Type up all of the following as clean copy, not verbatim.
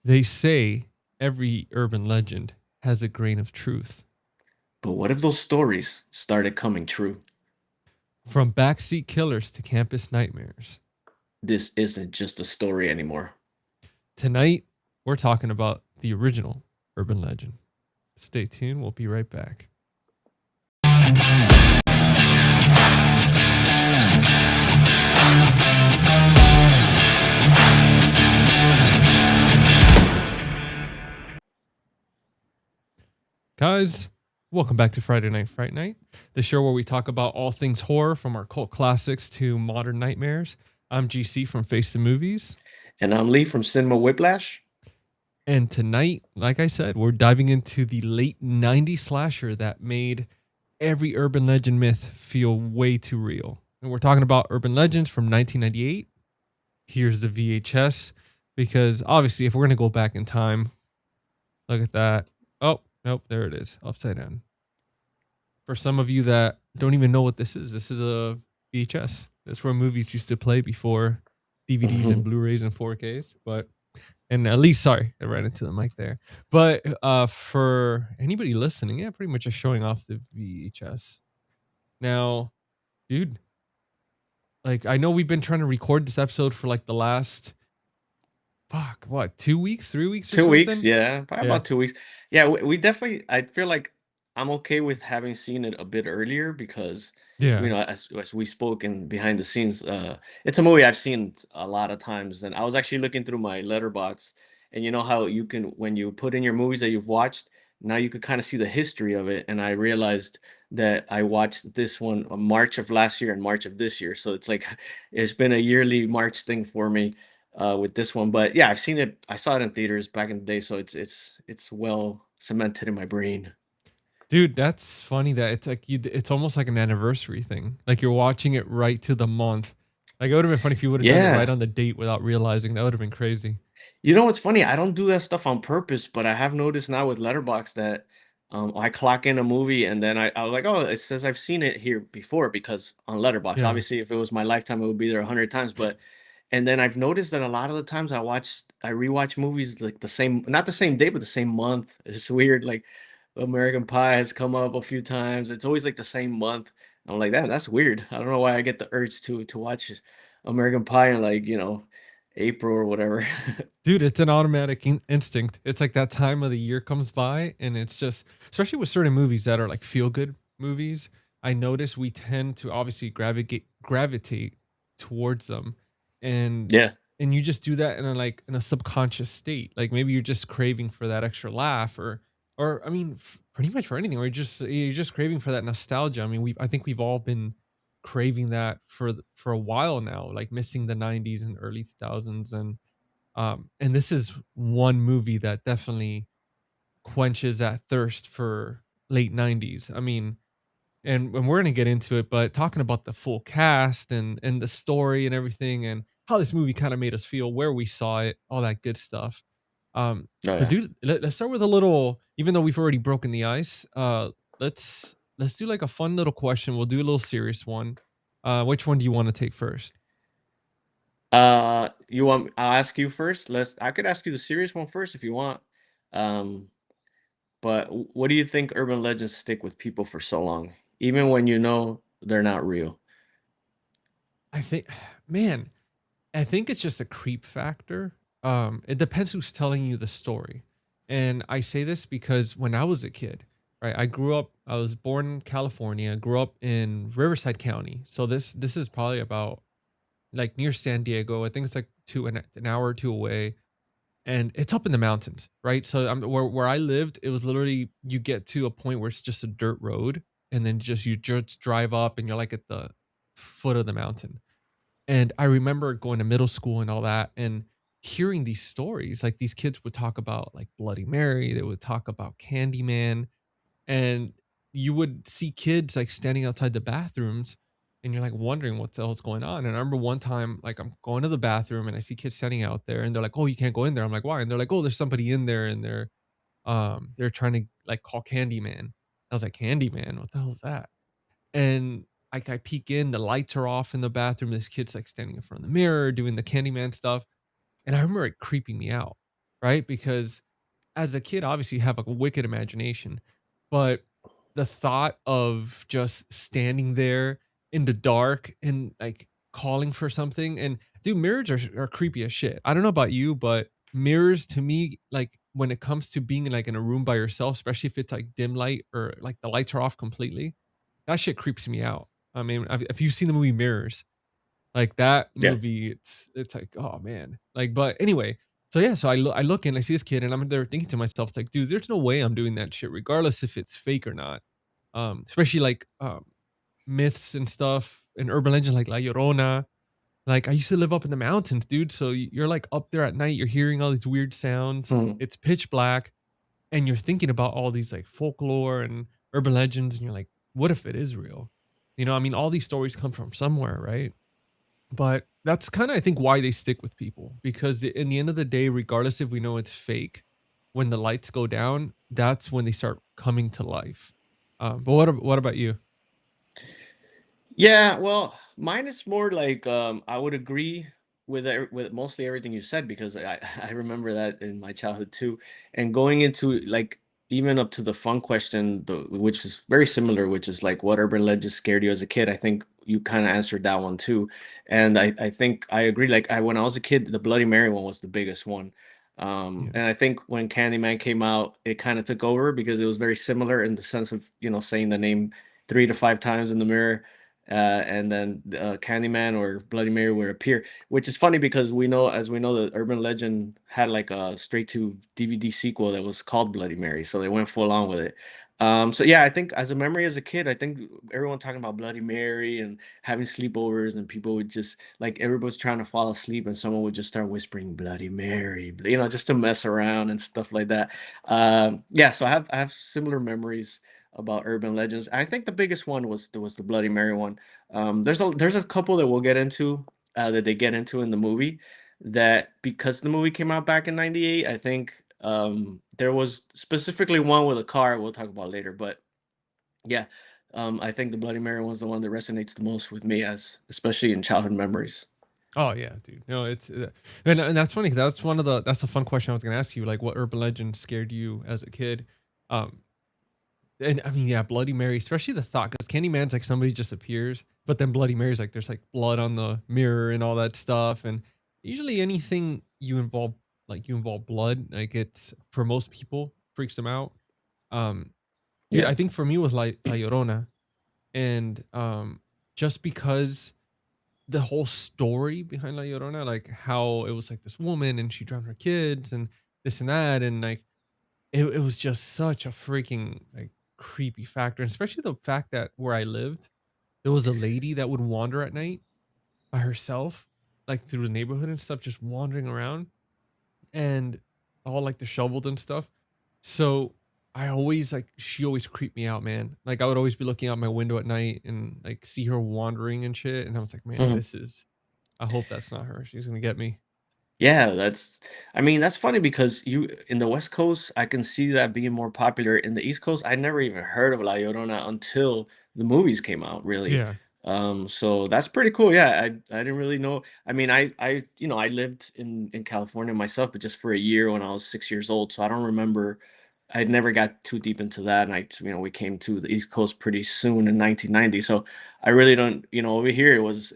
They say every urban legend has a grain of truth. But what if those stories started coming true? From backseat killers to campus nightmares. This isn't just a story anymore. Tonight, we're talking about the original urban legend. Stay tuned. We'll be right back. Guys, welcome back to Friday Night Fright Night, the show where we talk about all things horror from our cult classics to modern nightmares. I'm GC from Face the Movies. And I'm Lee from Cinema Whiplash. And tonight, like I said, we're diving into the late 90s slasher that made every urban legend myth feel way too real. And we're talking about Urban Legends from 1998. Here's the VHS, because obviously, if we're going to go back in time, look at that. Oh, nope, there it is, upside down. For some of you that don't even know what this is a VHS. That's where movies used to play before DVDs and Blu-rays and 4Ks. But and at least, sorry, I ran into the mic there. But for anybody listening, yeah, pretty much just showing off the VHS. Now, dude, like I know we've been trying to record this episode for like the last 2 weeks, 3 weeks or 2 weeks, something. yeah, probably Yeah. about 2 weeks. Yeah, we definitely. I feel like I'm okay with having seen it a bit earlier because, Yeah. as we spoke in behind the scenes, it's a movie I've seen a lot of times, and I was actually looking through my letterbox, and you know how you can when you put in your movies that you've watched, now you could kind of see the history of it, and I realized that I watched this one March of last year and March of this year, so it's like it's been a yearly March thing for me with this one. But yeah, I've seen it. I saw it in theaters back in the day, so it's well cemented in my brain. Dude, that's funny that it's like it's almost like an anniversary thing. Like you're watching it right to the month. Like it would have been funny if you would have done it right Yeah. on the date without realizing. That would have been crazy. You know what's funny? I don't do that stuff on purpose, but I have noticed now with Letterbox that I clock in a movie and then I was like, oh, it says I've seen it here before because on Letterbox. Yeah. Obviously, if it was my lifetime, it would be there 100 times. But and then I've noticed that a lot of the times I rewatch movies like the same, not the same day, but the same month. It's weird. Like American Pie has come up a few times. It's always like the same month. I'm like that's weird. I don't know why I get the urge to watch American Pie in like April or whatever. Dude, it's an automatic instinct. It's like that time of the year comes by and it's just, especially with certain movies that are like feel good movies, I notice we tend to obviously gravitate towards them. And Yeah. and you just do that in a subconscious state. Like maybe you're just craving for that extra laugh or I mean pretty much for anything, or you're just craving for that nostalgia. I mean, I think we've all been craving that for a while now, like missing the 90s and early 2000s. And this is one movie that definitely quenches that thirst for late 90s. I mean, and we're gonna get into it, but talking about the full cast and the story and everything and how this movie kind of made us feel, where we saw it, all that good stuff. Oh But yeah. dude, let's start with a little, even though we've already broken the ice, let's do like a fun little question. We'll do a little serious one. Which one do you want to take first? You want? I'll ask you first. I could ask you the serious one first if you want. Um, but what do you think urban legends stick with people for so long, even when you know they're not real? I think, man, I think it's just a creep factor. It depends who's telling you the story. And I say this because when I was a kid, right, I was born in California, grew up in Riverside County. So this is probably about like near San Diego. I think it's like an hour or two away. And it's up in the mountains, right? So where I lived, it was literally you get to a point where it's just a dirt road, and then you just drive up, and you're like at the foot of the mountain. And I remember going to middle school and all that and hearing these stories. Like these kids would talk about like Bloody Mary, they would talk about Candyman, and you would see kids like standing outside the bathrooms and you're like wondering what the hell's going on. And I remember one time, like I'm going to the bathroom and I see kids standing out there and they're like, "Oh, you can't go in there." I'm like, "Why?" And they're like, "Oh, there's somebody in there and they're trying to like call Candyman." I was like, "Candyman? What the hell is that?" And like I peek in, the lights are off in the bathroom. This kid's like standing in front of the mirror doing the Candyman stuff. And I remember it creeping me out. right? Because as a kid, obviously you have like a wicked imagination, but the thought of just standing there in the dark and like calling for something, and dude, mirrors are creepy as shit. I don't know about you, but mirrors to me, like when it comes to being like in a room by yourself, especially if it's like dim light or like the lights are off completely, that shit creeps me out. I mean, if you've seen the movie Mirrors, like that Yeah. movie, it's like, oh man. Like, but anyway, so yeah, so I look and I see this kid and I'm there thinking to myself, it's like, dude, there's no way I'm doing that shit, regardless if it's fake or not. Especially like myths and stuff and urban legends like La Llorona. Like I used to live up in the mountains, dude. So you're like up there at night, you're hearing all these weird sounds. Mhm. It's pitch black, and you're thinking about all these like folklore and urban legends, and you're like, what if it is real? You know, I mean, all these stories come from somewhere, right? But that's kinda, I think, why they stick with people, because in the end of the day, regardless if we know it's fake, when the lights go down, that's when they start coming to life. But what about you? Yeah, well, mine is more like I would agree with mostly everything you said because I remember that in my childhood too. And going into like even up to the fun question, which is very similar, which is like what urban legends scared you as a kid. I think you kind of answered that one too. And I think I agree. Like when I was a kid, the Bloody Mary one was the biggest one. Yeah. And I think when Candyman came out, it kind of took over because it was very similar in the sense of, saying the name 3 to 5 times in the mirror, and then Candyman or Bloody Mary would appear, which is funny because as we know, the urban legend had like a straight to DVD sequel that was called Bloody Mary, so they went full on with it. So yeah, I think as a memory as a kid, I think everyone talking about Bloody Mary and having sleepovers, and people would just like everybody's trying to fall asleep, and someone would just start whispering Bloody Mary, just to mess around and stuff like that. Yeah, so I have similar memories about urban legends. I think the biggest one was the Bloody Mary one. There's a couple that we'll get into, that they get into in the movie, that because the movie came out back in '98. I think there was specifically one with a car we'll talk about later. But yeah, I think the Bloody Mary one's the one that resonates the most with me, as especially in childhood memories. Oh, yeah, dude. No, it's and that's funny. That's a fun question I was gonna ask you, like, what urban legend scared you as a kid? Um, and I mean, yeah, Bloody Mary, especially the thought, because Candyman's like somebody just appears, but then Bloody Mary's like there's like blood on the mirror and all that stuff. And usually anything you involve blood, like it's for most people freaks them out. Um, dude, Yeah. I think for me was like La Llorona, and just because the whole story behind La Llorona, like how it was like this woman and she drowned her kids and this and that, and like it was just such a freaking, like, creepy factor, and especially the fact that where I lived, there was a lady that would wander at night by herself, like, through the neighborhood and stuff, just wandering around, and all, like, disheveled and stuff. So, I always like she always creeped me out, man. Like, I would always be looking out my window at night and, like, see her wandering and shit, and I was like, "Man, Mhm. this is I hope that's not her. She's gonna get me." Yeah, I mean, that's funny because you in the West Coast, I can see that being more popular. In the East Coast, I never even heard of La Llorona until the movies came out, really. Yeah. So that's pretty cool. Yeah, I didn't really know. I mean, I lived in California myself, but just for a year when I was 6 years old. So I don't remember. I never got too deep into that, and we came to the East Coast pretty soon in 1990. So I really don't, over here it was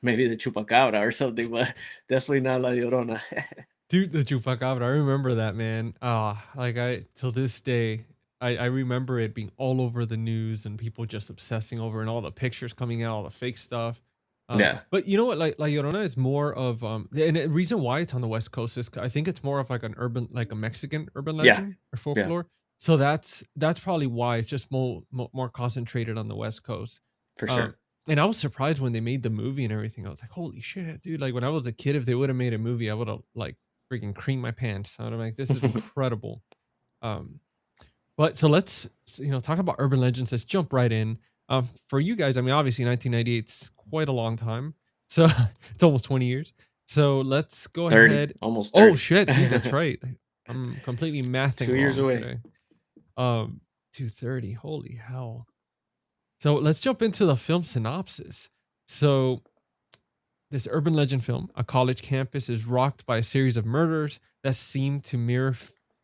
maybe the chupacabra or something, but definitely not La Llorona. Dude, the Chupacabra, I remember that, man. Like I till this day, I remember it being all over the news and people just obsessing over and all the pictures coming out, all the fake stuff. Yeah. But you know what? Like La Llorona is more of and the reason why it's on the West Coast is I think it's more of like an urban, like a Mexican urban Yeah. legend or Yeah, folklore. So that's probably why it's just more concentrated on the West Coast. for Um, sure. and I was surprised when they made the movie and everything. I was like, holy shit, dude! Like when I was a kid, if they would have made a movie, I would have like freaking cream my pants. I'm like, this is incredible. Um, but so let's talk about urban legends. Let's jump right in. For you guys, I mean, obviously 1998 is quite a long time, so it's almost 20 years. So let's go 30, ahead. almost Oh 30. shit, dude, that's right. I'm completely mathing 2 years wrong away. today. 230. Holy hell. So let's jump into the film synopsis. So This urban legend film, a college campus is rocked by a series of murders that seem to mirror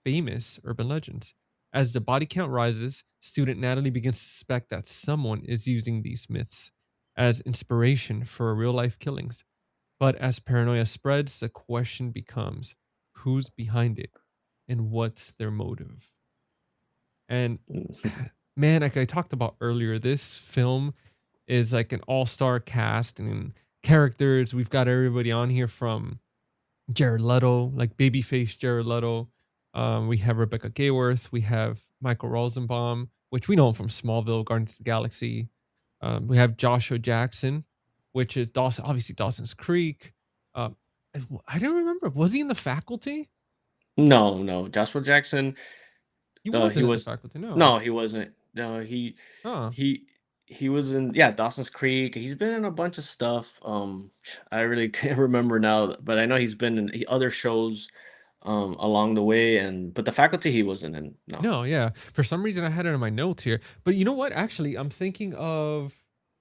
famous urban legends. As the body count rises, student Natalie begins to suspect that someone is using these myths as inspiration for real life killings. But as paranoia spreads, the question becomes who's behind it and what's their motive? And man, like I talked about earlier, this film is like an all-star cast and characters. We've got everybody on here from Jared Leto, like babyface Jared Leto. We have Rebecca Gayworth. We have Michael Rosenbaum, which we know him from Smallville, Guardians of the Galaxy. We have Joshua Jackson, which is Dawson, obviously Dawson's Creek. Um, I don't remember. Was he in The Faculty? No, no, Joshua Jackson. He He wasn't in The was Faculty. No. no, he wasn't. No, Huh. he he was in, yeah, Dawson's Creek. He's been in a bunch of stuff. I really can't remember now, but I know he's been in other shows along the way. And but the faculty he wasn't in. No, No, yeah. For some reason, I had it in my notes here. But you know what? Actually, I'm thinking of,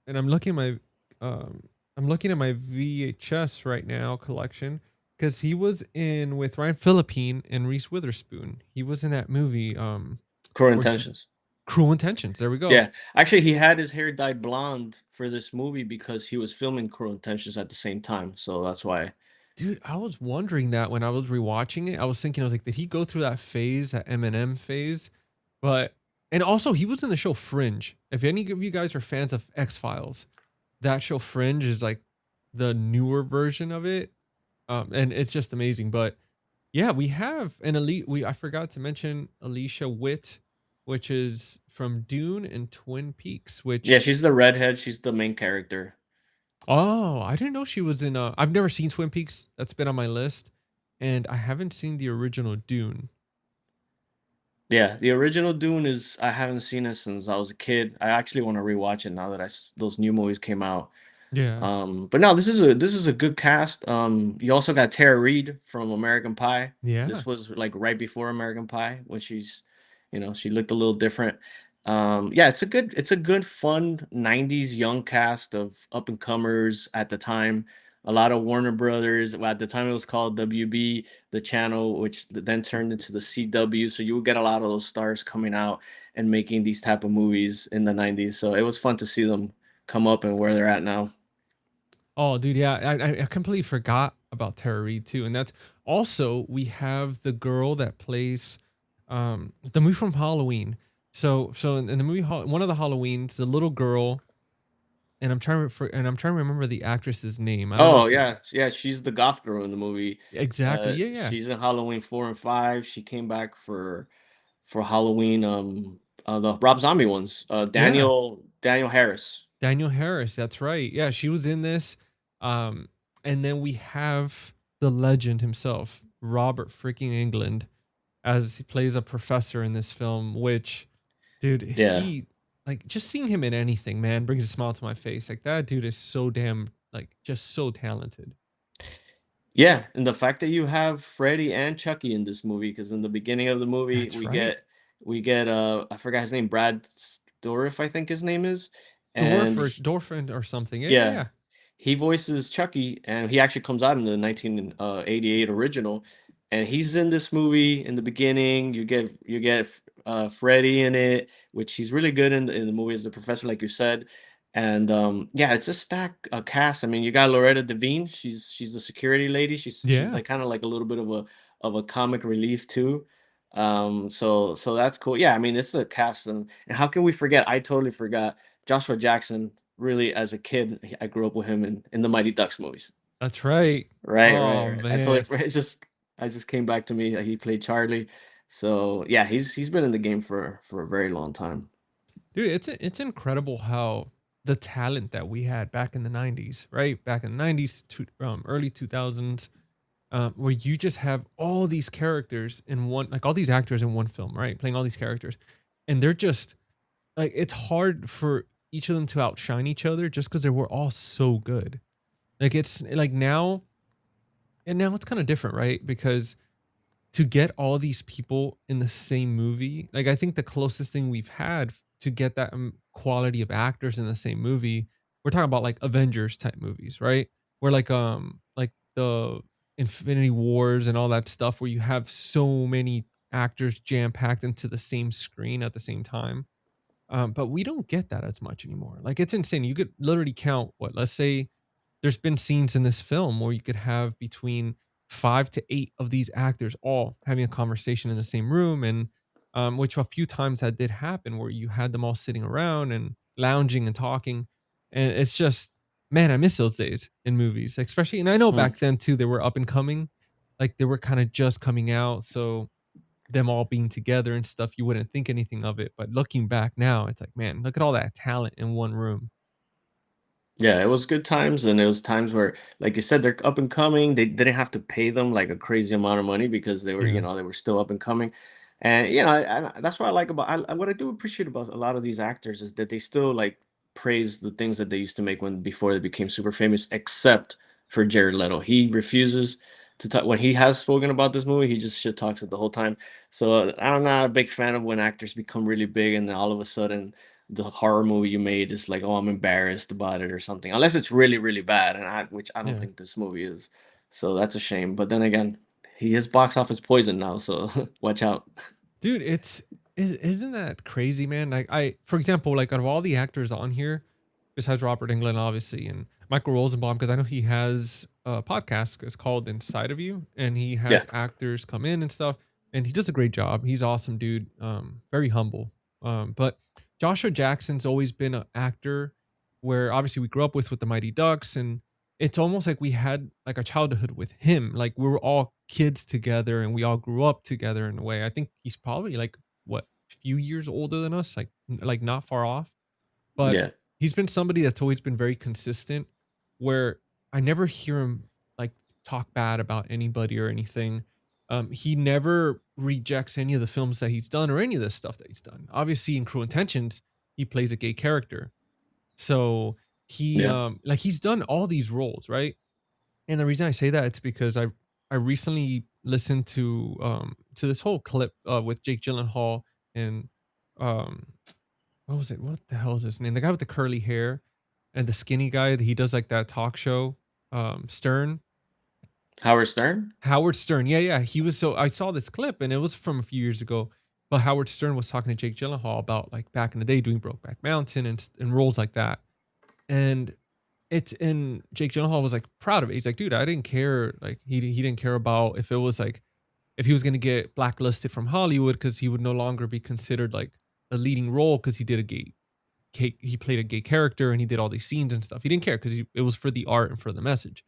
and um, I'm looking at my VHS right now collection because he was in with Ryan Philippine and Reese Witherspoon. He was in that movie, Cruel where he, Intentions. Cruel Intentions. There we go. Yeah, actually, he had his hair dyed blonde for this movie because he was filming Cruel Intentions at the same time. So that's why. Dude, I was wondering that when I was rewatching it. I was thinking, I was like, did he go through that phase, that Eminem phase? But, and also, he was in the show Fringe. If any of you guys are fans of X Files, that show Fringe is like the newer version of it. And it's just amazing. But yeah, we have an elite. I forgot to mention Alicia Witt, which is from Dune and Twin Peaks, Yeah, which, she's the redhead. She's the main character. oh, I didn't know she was in. I've never seen Twin Peaks. That's been on my list, and I haven't seen the original Dune. Yeah, the original Dune is, I haven't seen it since I was a kid. I actually want to rewatch it now that those new movies came out. Yeah, But no, this is a good cast. You also got Tara Reid from American Pie. yeah, This was like right before American Pie when she looked a little different. Yeah, it's a good fun 90s young cast of up and comers at the time. A lot of Warner Brothers. Well, at the time it was called WB, the channel, which then turned into the CW. So you would get a lot of those stars coming out and making these type of movies in the 90s. So it was fun to see them come up and where they're at now. oh, dude, yeah, I completely forgot about Tara Reid too, and that's also we have the girl that plays the movie from Halloween. So in the movie, one of the Halloweens, the little girl, and I'm trying to remember the actress's name. I don't know Oh if you yeah, yeah. She's the goth girl in the movie. exactly. Yeah, yeah, She's in Halloween 4 and 5. She came back for Halloween. The Rob Zombie ones. yeah. Daniel Harris. Daniel Harris. That's right. Yeah, she was in this. Um, and then we have the legend himself, Robert freaking England, as he plays a professor in this film. Which, dude, Yeah, he like just seeing him in anything, man, brings a smile to my face. Like that dude is so damn like just so talented. yeah. And the fact that you have Freddy and Chucky in this movie, because in the beginning of the movie That's right. we get I forgot his name, Brad Dourif, I think his name is, and Dorfin or something. Yeah, yeah, yeah, yeah. he voices Chucky, and he actually comes out in the 1988 original, and he's in this movie in the beginning. You get Freddy in it, which he's really good in the movie as the professor, like you said, and yeah, it's a stack cast. I mean, you got Loretta Devine. She's the security lady. She's Yeah, like kind of like a little bit of a comic relief too. So that's cool. Yeah, I mean, it's a cast, and how can we forget? I totally forgot Joshua Jackson. Really, as a kid, I grew up with him in the Mighty Ducks movies. that's right. Right, right, Oh right. I totally man. I just came back to me that he played Charlie. So yeah, he's been in the game for a very long time. Dude, it's incredible how the talent that we had back in the 90s, right? Back in the 90s to early 2000s, where you just have all these characters in one, like all these actors in one film, right? Playing all these characters. And they're just like, it's hard for each of them to outshine each other just because they were all so good. Like, it's like now, and now it's kind of different, right? Because to get all these people in the same movie, like I think the closest thing we've had to get that quality of actors in the same movie, we're talking about like Avengers type movies, right? where like the Infinity Wars and all that stuff where you have so many actors jam packed into the same screen at the same time. But we don't get that as much anymore. Like it's insane. You could literally count what, let's say there's been scenes in this film where you could have between 5 to 8 of these actors all having a conversation in the same room, and which a few times that did happen where you had them all sitting around and lounging and talking. And it's just, man, I miss those days in movies, especially. And I know Hmm. back then too, they were up and coming, like they were kind of just coming out. So them all being together and stuff, you wouldn't think anything of it. But looking back now, it's like, man, look at all that talent in one room. Yeah, it was good times, and it was times where, like you said, they're up and coming. They didn't have to pay them like a crazy amount of money because they were, Yeah. they were still up and coming. And that's what I like about what I do appreciate about a lot of these actors is that they still like praise the things that they used to make when before they became super famous, except for Jared Leto. He refuses to talk when he has spoken about this movie. He just shit talks it the whole time. So I'm not a big fan of when actors become really big and then all of a sudden the horror movie you made is like, oh, I'm embarrassed about it or something. Unless it's really, really bad, and which I don't Yeah. think this movie is. So that's a shame. But then again, he is box office poison now, so watch out. Dude, isn't that crazy, man? Like for example, like out of all the actors on here, besides Robert Englund, obviously, and Michael Rosenbaum, because I know he has a podcast. It's called Inside of You, and he Yeah, has actors come in and stuff, and he does a great job. He's awesome, dude. Very humble. But Joshua Jackson's always been an actor where obviously we grew up with the Mighty Ducks, and it's almost like we had like a childhood with him. Like we were all kids together and we all grew up together in a way. I think he's probably like what, few years older than us, like not far off. But yeah, he's been somebody that's always been very consistent where I never hear him like talk bad about anybody or anything. He never rejects any of the films that he's done or any of the stuff that he's done. Obviously in Cruel Intentions, he plays a gay character. So he yeah. like he's done all these roles, right? And the reason I say that it's because I recently listened to this whole clip with Jake Gyllenhaal and um what was it? What the hell is his name? The guy with the curly hair and the skinny guy that he does like that talk show, Stern. Howard Stern. Howard Stern. Yeah, yeah. He was so I saw this clip and it was from a few years ago. But Howard Stern was talking to Jake Gyllenhaal about like back in the day doing Brokeback Mountain and roles like that. And it's and Jake Gyllenhaal was like proud of it. He's like, dude, I didn't care. Like he didn't care about if it was like if he was gonna get blacklisted from Hollywood because he would no longer be considered like a leading role because he did he played a gay character and he did all these scenes and stuff. He didn't care because it was for the art and for the message.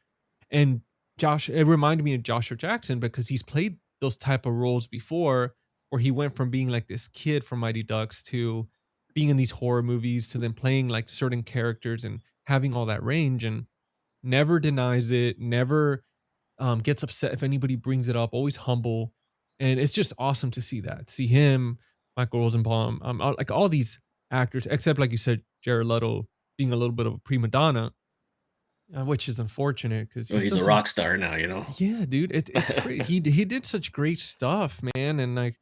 And it reminded me of Joshua Jackson because he's played those type of roles before, where he went from being like this kid from Mighty Ducks to being in these horror movies to then playing like certain characters and having all that range, and never denies it, never gets upset if anybody brings it up, always humble. And it's just awesome to see that. See him, Michael Rosenbaum, like all these actors, except like you said, Jared Leto being a little bit of a prima donna, which is unfortunate because Oh, he's he's done a some. rock star now. Yeah, dude, it's great. He did such great stuff, man, and Yeah,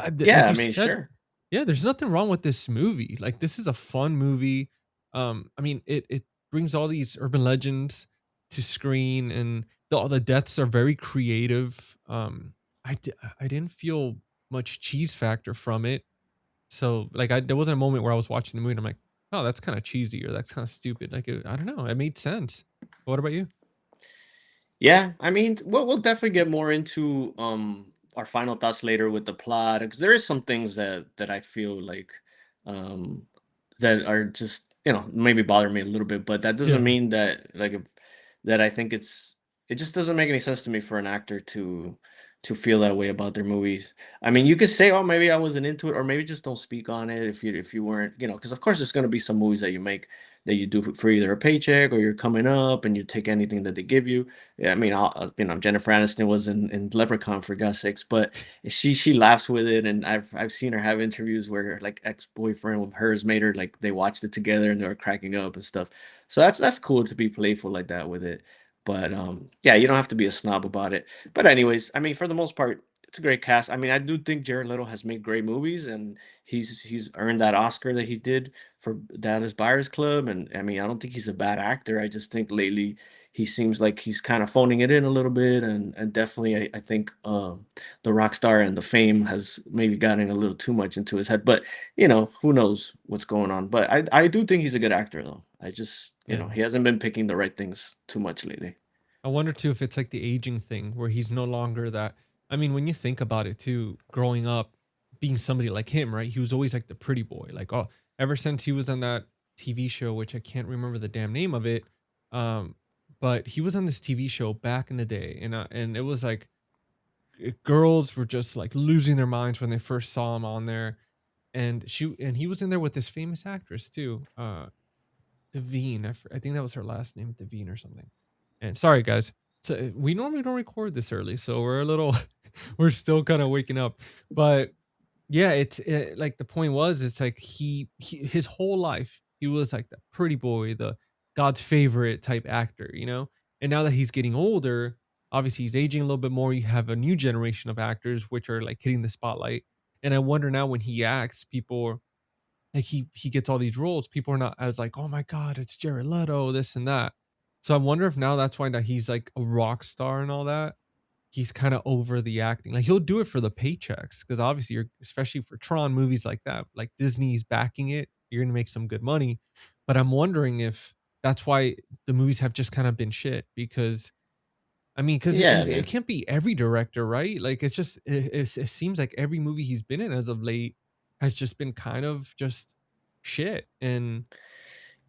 like I you mean, said, sure. yeah, there's nothing wrong with this movie. Like this is a fun movie. I mean, it brings all these urban legends to screen, and the deaths are very creative. I didn't feel much cheese factor from it. So like there wasn't a moment where I was watching the movie and I'm like, oh, that's kind of cheesy or that's kind of stupid. Like I don't know, it made sense. What about you? Yeah, I mean, we'll definitely get more into our final thoughts later with the plot because there is some things that I feel like um that are just maybe bother me a little bit, but that doesn't Yeah, mean that like that I think it just doesn't make any sense to me for an actor to feel that way about their movies. I mean, you could say, oh, maybe I wasn't into it, or maybe just don't speak on it if you weren't, because of course there's gonna be some movies that you make that you do for either a paycheck or you're coming up and you take anything that they give you. Yeah, I mean, Jennifer Aniston was in Leprechaun for God's sakes, but she laughs with it, and I've seen her have interviews where her like ex boyfriend with hers made her like they watched it together and they were cracking up and stuff. So that's cool to be playful like that with it. But yeah, you don't have to be a snob about it. But anyways, I mean, for the most part, it's a great cast. I mean, I do think Jared Leto has made great movies, and he's earned that Oscar that he did for Dallas Buyers Club. And I mean, I don't think he's a bad actor. I just think lately he seems like he's kind of phoning it in a little bit, and definitely I think the rock star and the fame has maybe gotten a little too much into his head. But who knows what's going on. But I do think he's a good actor though. I just Yeah. he hasn't been picking the right things too much lately. I wonder too if it's like the aging thing where he's no longer that. I mean, when you think about it too, growing up, being somebody like him, right? He was always like the pretty boy. Like, oh, ever since he was on that TV show, which I can't remember the damn name of it, um, but he was on this TV show back in the day, and it was like girls were just like losing their minds when they first saw him on there, and he was in there with this famous actress too, Devine. I think that was her last name, Devine or something. And sorry, guys. So we normally don't record this early, so we're a little, we're still kind of waking up. But yeah, like the point was, it's like his whole life he was like the pretty boy, the God's favorite type actor, you know. And now that he's getting older, obviously he's aging a little bit more. You have a new generation of actors which are like hitting the spotlight. And I wonder now when he acts, people like he gets all these roles, people are not as like, "Oh my god, it's Jared Leto," this and that. So I wonder if now that's why that he's like a rock star and all that. He's kind of over the acting. Like he'll do it for the paychecks because obviously you're especially for Tron movies like that, like Disney's backing it, you're gonna make some good money. But I'm wondering if that's why the movies have just kind of been shit because I mean, because Yeah, it man. can't be every director, right? Like it's just it seems like every movie he's been in as of late has just been kind of just shit. And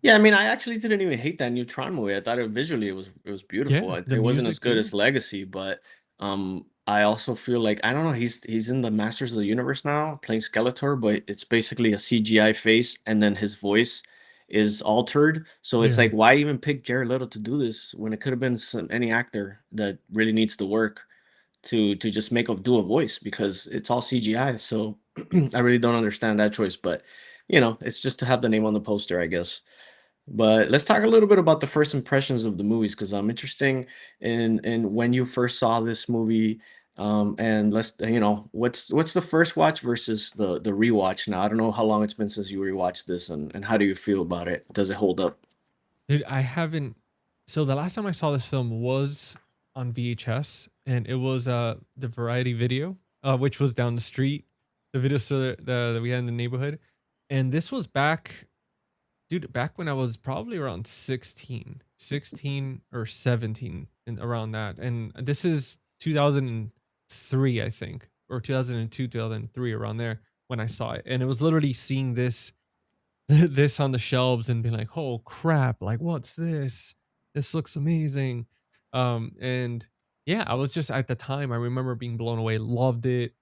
Yeah, I mean, I actually didn't even hate that new Tron movie. I thought it was beautiful. yeah, the It wasn't as music good too. as Legacy, but I also feel like I don't know. He's in the Masters of the Universe now, playing Skeletor, but it's basically a CGI face, and then his voice is altered. So it's Yeah. like, why even pick Jared Leto to do this when it could have been any actor that really needs to work to just do a voice because it's all CGI. So I really don't understand that choice, but it's just to have the name on the poster, I guess. But let's talk a little bit about the first impressions of the movies because I'm interested in when you first saw this movie. And let's what's the first watch versus the rewatch. Now I don't know how long it's been since you rewatched this, and how do you feel about it? Does it hold up? Dude, I haven't so the last time I saw this film was on VHS and it was the Variety video, which was down the street, the video store that we had in the neighborhood. And this was back dude, back when I was probably around 16 or 17 and around that. And this is 2003, I think, or 2002, 2003 around there when I saw it. And it was literally seeing this this on the shelves and being like, "Oh crap, like what's this? This looks amazing." And yeah, I was just at the time I remember being blown away, loved it.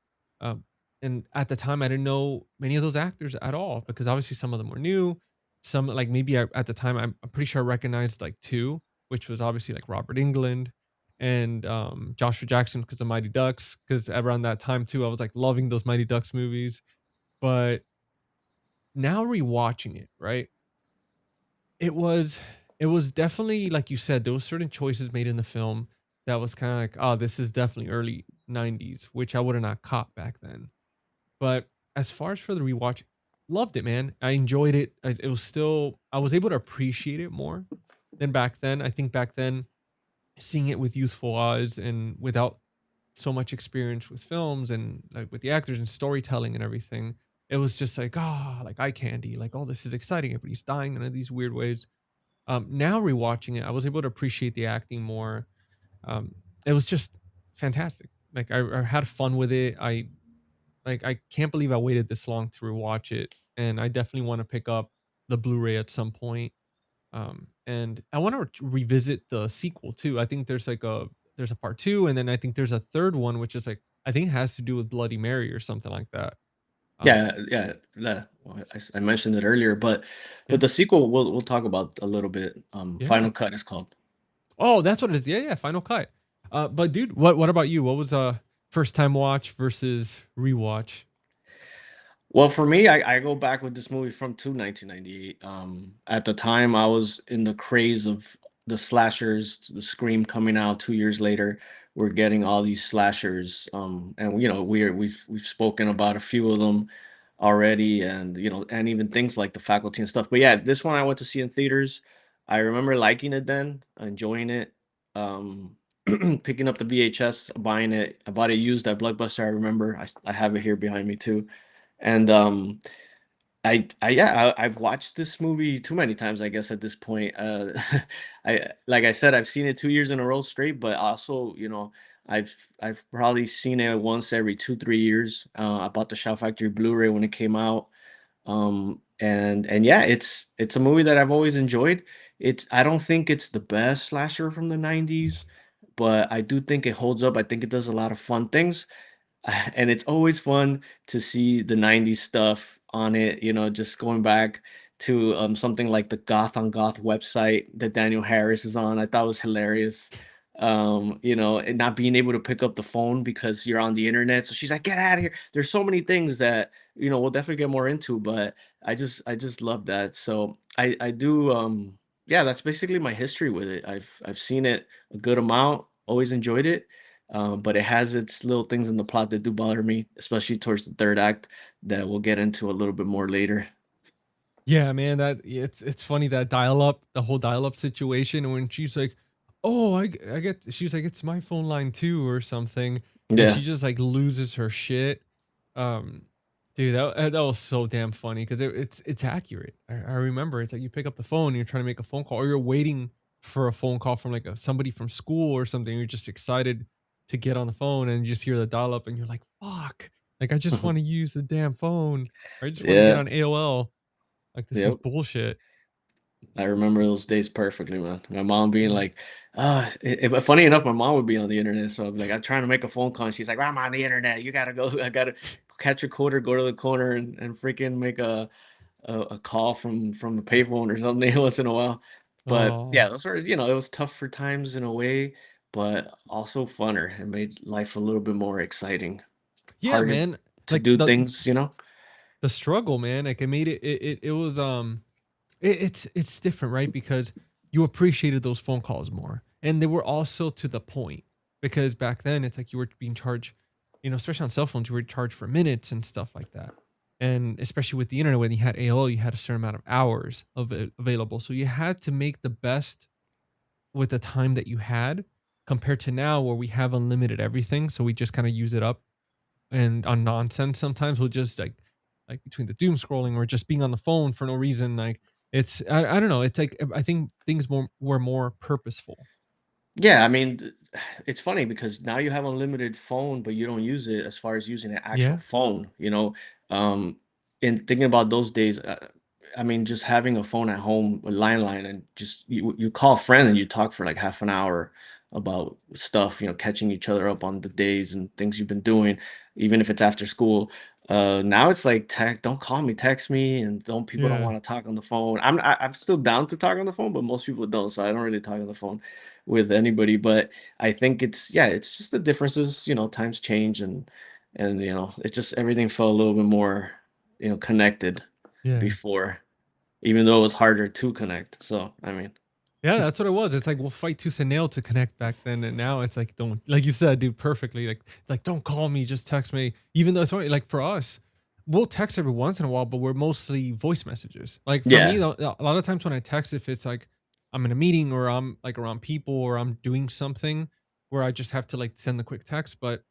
Um and at the time I didn't know many of those actors at all because obviously some of them were new. Some like maybe at the time I'm pretty sure I recognized like two, which was obviously like Robert England and Joshua Jackson because of Mighty Ducks because around that time too I was like loving those Mighty Ducks movies. But now rewatching it, right? It was it was definitely like you said, there was certain choices made in the film that was kind of like, oh, this is definitely early 90s, which I would have not caught back then. But as far as for the rewatch, loved it, man. I enjoyed it. It was still I was able to appreciate it more than back then. I think back then seeing it with youthful eyes and without so much experience with films and like with the actors and storytelling and everything, it was just like, ah, like eye candy, like, oh, this is exciting. Everybody's dying in these weird ways. Now rewatching it, I was able to appreciate the acting more. Um, it was just fantastic. Like I had fun with it. I can't believe I waited this long to rewatch it, and I definitely want to pick up the Blu-ray at some point. And I want to revisit the sequel too. I think there's a part two, and then I think there's a third one, which is like I think it has to do with Bloody Mary or something like that. Yeah, Um, well, I mentioned it earlier, but yeah, the sequel we'll talk about a little bit. yeah. Final Cut is called. Oh, that's what it is. Yeah, yeah. Final cut. But dude, what about you? What was first time watch versus rewatch? Well, for me, I go back with this movie from 1998. At the time, I was in the craze of the slashers, the Scream coming out 2 years later. We're getting all these slashers, and we've spoken about a few of them already, and and even things like the Faculty and stuff. But yeah, this one I went to see in theaters. I remember liking it then, enjoying it, um, picking up the VHS, buying it. I bought it used at Blockbuster. I remember I have it here behind me too, and I've watched this movie too many times, I guess, at this point. I like I said, I've seen it 2 years in a row straight, but also, I've probably seen it once every 2 3 years. I bought the Shout Factory Blu-ray when it came out, and yeah, it's a movie that I've always enjoyed. I don't think it's the best slasher from the 90s, but I do think it holds up. I think it does a lot of fun things. And it's always fun to see the 90s stuff on it, just going back to something like the Goth on Goth website that Daniel Harris is on. I thought was hilarious. And not being able to pick up the phone because you're on the internet. So she's like, get out of here. There's so many things that, we'll definitely get more into, but I just love that. So I do yeah, that's basically my history with it. I've seen it a good amount, always enjoyed it. But it has its little things in the plot that do bother me, especially towards the third act that we'll get into a little bit more later. Yeah, man, it's funny that the whole dial-up situation when she's like, "Oh, I get," she's like, "It's my phone line too," or something, and she Yeah. just like loses her shit. Um, dude, that was so damn funny because it's accurate. I remember it's like you pick up the phone, you're trying to make a phone call, or you're waiting for a phone call from like somebody from school or something. You're just excited to get on the phone, and you just hear the dial-up, and you're like, "Fuck!" Like I just want to use the damn phone. Or I just want to get Yeah. on AOL. Like, this is Yep. bullshit. I remember those days perfectly, man. My mom being Mm. like, if funny enough, my mom would be on the internet. So I'm like, I'm trying to make a phone call. And she's like, I'm on the internet. You gotta go. I gotta catch a quarter, go to the corner and freaking make a call from the payphone or something once in a while. But Oh. yeah, those were, it was tough for times in a way, but also funner. It made life a little bit more exciting. Yeah, Harder man. to Like, do things. the struggle, man, like, it made it was, it's different, right? Because you appreciated those phone calls more, and they were also to the point, because back then, it's like you were being charged, especially on cell phones, you were charged for minutes and stuff like that, and especially with the internet, when you had AOL, you had a certain amount of hours available, so you had to make the best with the time that you had, compared to now where we have unlimited everything, so we just kinda use it up and on nonsense sometimes we'll just like between the doom scrolling or just being on the phone for no reason, like I don't know, it's like I think things were more purposeful. Yeah, I mean, it's funny because now you have unlimited phone, but you don't use it as far as using an actual Yeah. phone. Um, and thinking about those days, I mean, just having a phone at home, a landline, and just you call a friend and you talk for like half an hour about stuff, catching each other up on the days and things you've been doing, even if it's after school. Now it's like don't call me, text me, and don't people don't Yeah. want to talk on the phone. I'm still down to talk on the phone, but most people don't, so I don't really talk on the phone with anybody. But I think it's just the differences, times change and it's just everything felt a little bit more, connected Yeah. before, even though it was harder to connect. So I mean, Yeah, that's what it was. It's like we'll fight tooth and nail to connect back then, and now it's like don't, like you said, dude, perfectly. Like don't call me, just text me. Even though it's funny, like for us, we'll text every once in a while, but we're mostly voice messages. Like for me, yeah, a lot of times when I text, if it's like I'm in a meeting or I'm like around people or I'm doing something where I just have to like send the quick text, but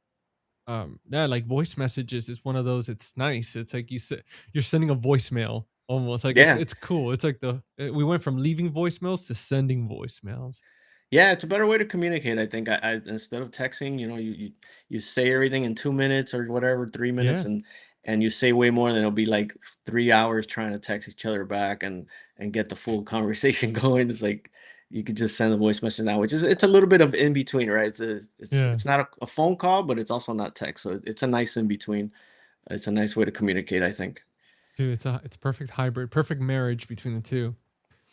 yeah, like voice messages is one of those. It's nice. It's like you're sending a voicemail almost. Like yeah. it's cool. It's like we went from leaving voicemails to sending voicemails. Yeah, it's a better way to communicate. I think I instead of texting, you say everything in 2 minutes or whatever, 3 minutes, Yeah. and you say way more than it'll be like 3 hours trying to text each other back and get the full conversation going. It's like you could just send a voice message now, which is it's a little bit of in between, right? Yeah. It's not a phone call, but it's also not text, so it's a nice in between. It's a nice way to communicate, I think. Dude, it's a perfect hybrid, perfect marriage between the two.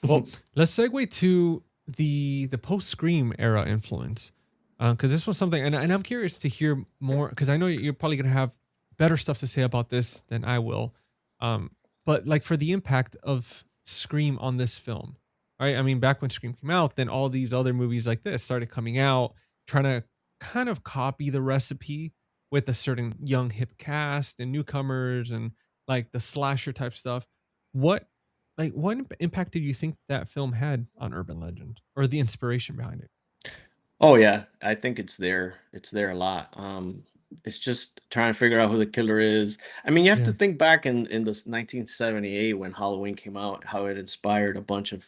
Well, let's segue to the post Scream era influence, because this was something, and I'm curious to hear more because I know you're probably gonna have better stuff to say about this than I will. But like for the impact of Scream on this film, right? I mean, back when Scream came out, then all these other movies like this started coming out, trying to kind of copy the recipe with a certain young hip cast and newcomers and like the slasher type stuff. What like what impact did you think that film had on urban legend or the inspiration behind it? Oh yeah, I think it's there. It's there a lot. It's just trying to figure out who the killer is. I mean, you have to Yeah. think back in this 1978 when Halloween came out, how it inspired a bunch of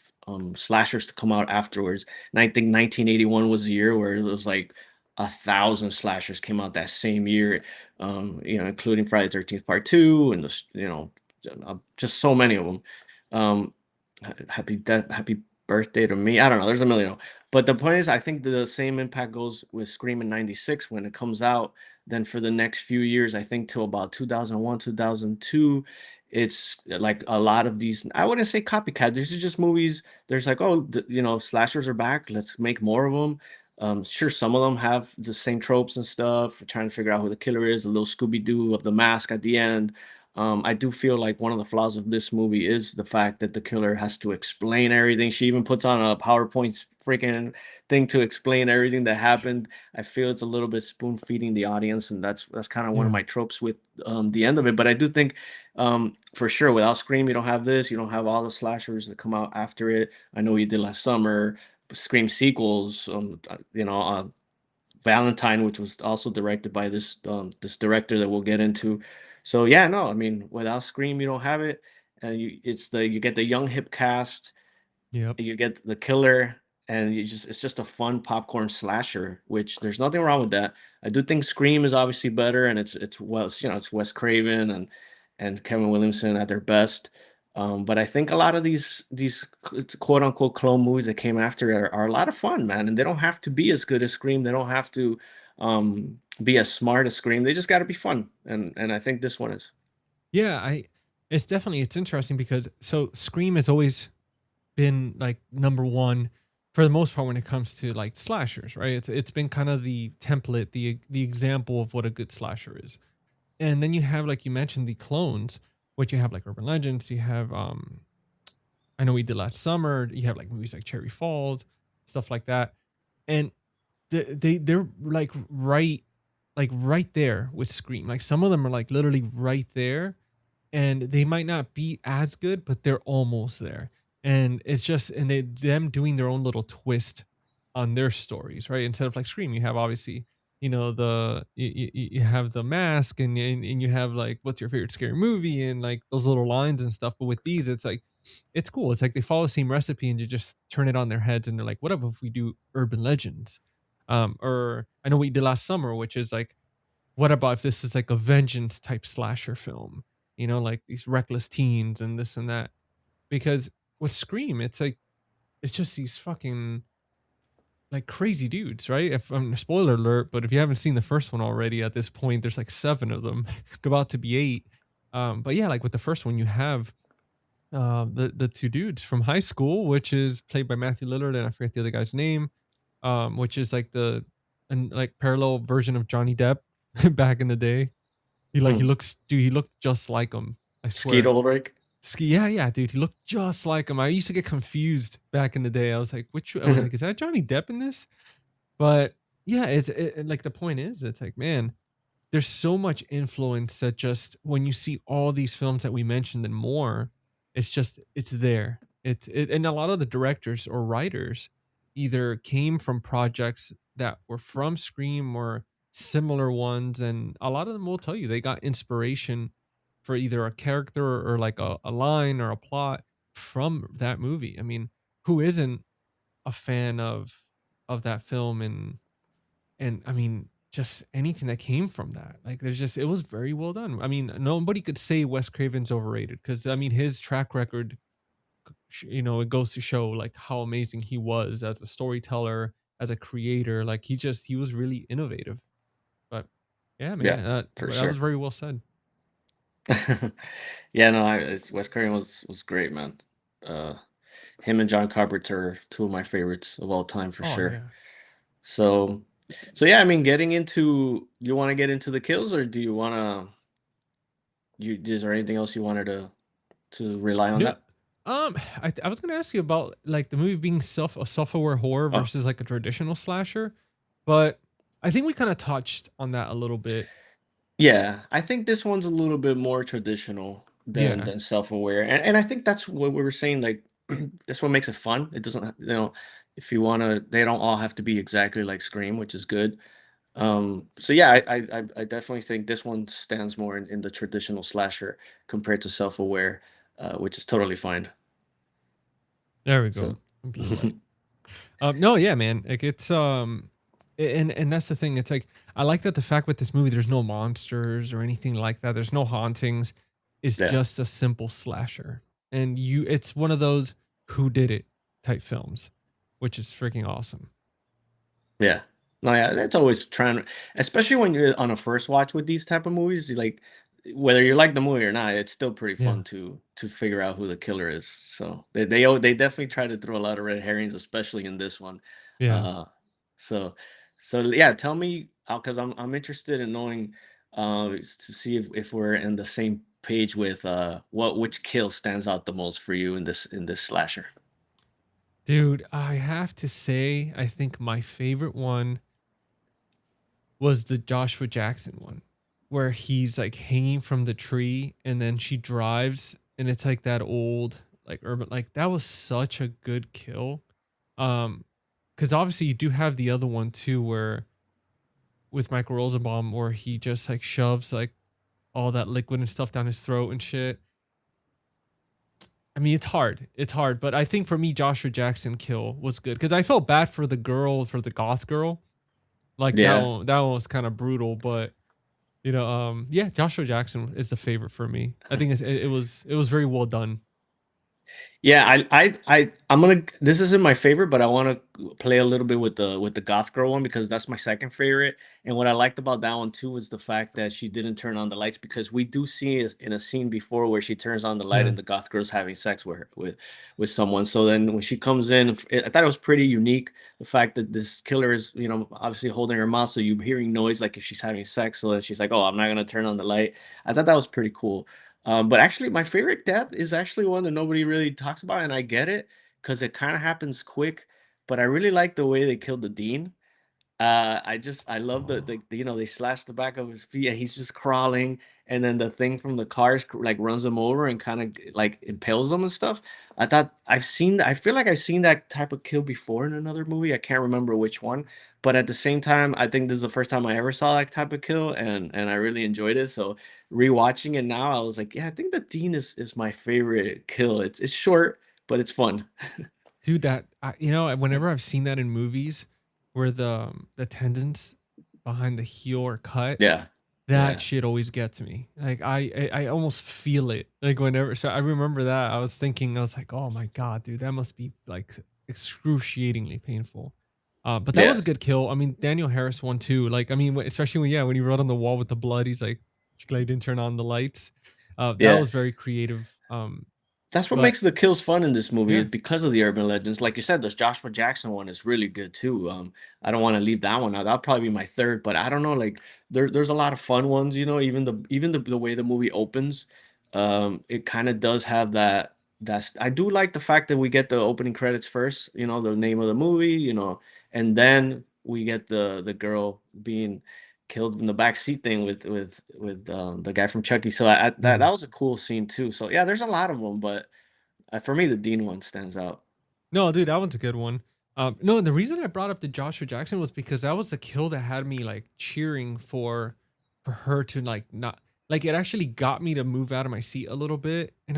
slashers to come out afterwards. And I think 1981 was the year where it was like 1,000 slashers came out that same year. Including Friday 13th Part Two and just so many of them. Um, happy birthday to me. I don't know. There's a million. But the point is, I think the same impact goes with Scream in '96 when it comes out. Then for the next few years, I think till about 2001, 2002, it's like a lot of these. I wouldn't say copycat. These are just movies. There's like, oh, slashers are back. Let's make more of them. Sure, some of them have the same tropes and stuff. Trying to figure out who the killer is. A little Scooby Doo of the mask at the end. I do feel like one of the flaws of this movie is the fact that the killer has to explain everything. She even puts on a PowerPoint freaking thing to explain everything that happened. I feel it's a little bit spoon feeding the audience, and that's kind of one of Yeah. my tropes with the end of it. But I do think, for sure, without Scream, you don't have this. You don't have all the slashers that come out after it. I know you did last summer, Scream sequels. Valentine, which was also directed by this director that we'll get into. So yeah, no, I mean, without Scream, you don't have it, and you get the young hip cast, Yep. you get the killer, and it's just a fun popcorn slasher, which there's nothing wrong with that. I do think Scream is obviously better, and it's Wes Craven and Kevin Williamson at their best. But I think a lot of these quote unquote clone movies that came after are a lot of fun, man, and they don't have to be as good as Scream. They don't have to be as smart as Scream. They just got to be fun, and I think this one is. Yeah, it's interesting because so Scream has always been like number one for the most part when it comes to like slashers, right? It's been kind of the template, the example of what a good slasher is. And then you have, like you mentioned, the clones, which you have like Urban Legends, you have I know we did last summer, you have like movies like Cherry Falls, stuff like that. And they're like right there with Scream. Like some of them are like literally right there, and they might not be as good, but they're almost there. And it's just and they them doing their own little twist on their stories, right? Instead of like Scream, you have obviously you have the mask and you have like what's your favorite scary movie and like those little lines and stuff. But with these, it's like it's cool. It's like they follow the same recipe and you just turn it on their heads and they're like, what if we do urban legends? Or I know what you did last summer, which is like what about if this is like a vengeance type slasher film? Like these reckless teens and this and that. Because with Scream, it's like it's just these fucking like crazy dudes, right? If spoiler alert, but if you haven't seen the first one already at this point, there's like seven of them, about to be eight. But yeah, like with the first one, you have the two dudes from high school, which is played by Matthew Lillard, and I forget the other guy's name, which is like the and like parallel version of Johnny Depp back in the day. He Hmm. looks dude, he looked just like him. I Skeet swear. Ulrich. Yeah, yeah, dude, he looked just like him. I used to get confused back in the day. I was like, is that Johnny Depp in this? But yeah, like the point is, it's like, man, there's so much influence that just when you see all these films that we mentioned and more, it's there. And a lot of the directors or writers either came from projects that were from Scream or similar ones, and a lot of them will tell you they got inspiration for either a character or like a line or a plot from that movie. I mean, who isn't a fan of that film and I mean, just anything that came from that. Like, it was very well done. I mean, nobody could say Wes Craven's overrated because I mean, his track record, it goes to show like how amazing he was as a storyteller, as a creator. Like, he was really innovative. But yeah, Yeah, man, for that was sure. very well said. Yeah, no, Wes Craven was great, man. Uh, him and John Carpenter are two of my favorites of all time for Oh sure. yeah. So, so yeah, I mean, you want to get into the kills, or do you want to? Is there anything else you wanted to rely on No, that? I was gonna ask you about like the movie being a self-aware horror Oh, versus like a traditional slasher, but I think we kind of touched on that a little bit. yeah, I think this one's a little bit more traditional. Yeah. than self-aware. And I think that's what we were saying, like that's what makes it fun. It doesn't if you want to, they don't all have to be exactly like Scream, which is good. So yeah, I definitely think this one stands more in the traditional slasher compared to self-aware, which is totally fine. There we go. So Blue light. No, yeah, man. Like and that's the thing. It's like I like that the fact with this movie, there's no monsters or anything like that. There's no hauntings. It's yeah, just a simple slasher, and it's one of those who did it type films, which is freaking awesome. yeah. No, yeah, that's always trying to, especially when you're on a first watch with these type of movies, like whether you like the movie or not, it's still pretty Yeah, fun to figure out who the killer is. So they definitely try to throw a lot of red herrings, especially in this one. yeah. Uh, so yeah, tell me, because I'm interested in knowing, to see if we're in the same page with which kill stands out the most for you in this slasher. Dude, I have to say, I think my favorite one was the Joshua Jackson one, where he's like hanging from the tree and then she drives and it's like that old like urban, like that was such a good kill. Um, because obviously you do have the other one too, where with Michael Rosenbaum, where he just like shoves like all that liquid and stuff down his throat and shit. I mean, it's hard. It's hard, but I think for me, Joshua Jackson kill was good because I felt bad for the girl, for the goth girl. Like Yeah. that one was kind of brutal, but yeah, Joshua Jackson is the favorite for me. I think it was very well done. Yeah, I'm gonna. This isn't my favorite, but I want to play a little bit with the goth girl one because that's my second favorite. And what I liked about that one too was the fact that she didn't turn on the lights, because we do see in a scene before where she turns on the light Yeah. and the goth girl's having sex with her, with someone. So then when she comes in, I thought it was pretty unique, the fact that this killer is, obviously holding her mouth, so you're hearing noise like if she's having sex. So then she's like, "Oh, I'm not gonna turn on the light." I thought that was pretty cool. But actually, my favorite death is actually one that nobody really talks about, and I get it because it kind of happens quick. But I really like the way they killed the dean. I love they slash the back of his feet and he's just crawling, and then the thing from the cars like runs him over and kind of like impales them and stuff. I feel like I've seen that type of kill before in another movie. I can't remember which one, but at the same time, I think this is the first time I ever saw that type of kill, and I really enjoyed it. So rewatching it now, I was like, yeah, I think the Dean is my favorite kill. It's short, but it's fun. Dude, whenever I've seen that in movies where the tendons behind the heel are cut, Yeah, that yeah, shit always gets me. Like I almost feel it. Like whenever, so I remember that I was thinking, I was like, oh my god, dude, that must be like excruciatingly painful. But that was yeah, a good kill. I mean, Daniel Harris one too. Like, I mean, especially when he wrote on the wall with the blood, he's like, I didn't turn on the lights. That yeah. was very creative. That's what But makes the kills fun in this movie, yeah, is because of the urban legends. Like you said, this Joshua Jackson one is really good too. I don't want to leave that one out. That'll probably be my third, but I don't know. Like there's a lot of fun ones. Even the way the movie opens, it kind of does have that. I do like the fact that we get the opening credits first. The name of the movie. And then we get the girl being killed in the back seat thing with the guy from Chucky. So that yeah. was a cool scene too. So yeah, there's a lot of them, but for me, the Dean one stands out. No, dude, that one's a good one. No, the reason I brought up the Joshua Jackson was because that was the kill that had me like cheering for her to like not like it actually got me to move out of my seat a little bit, and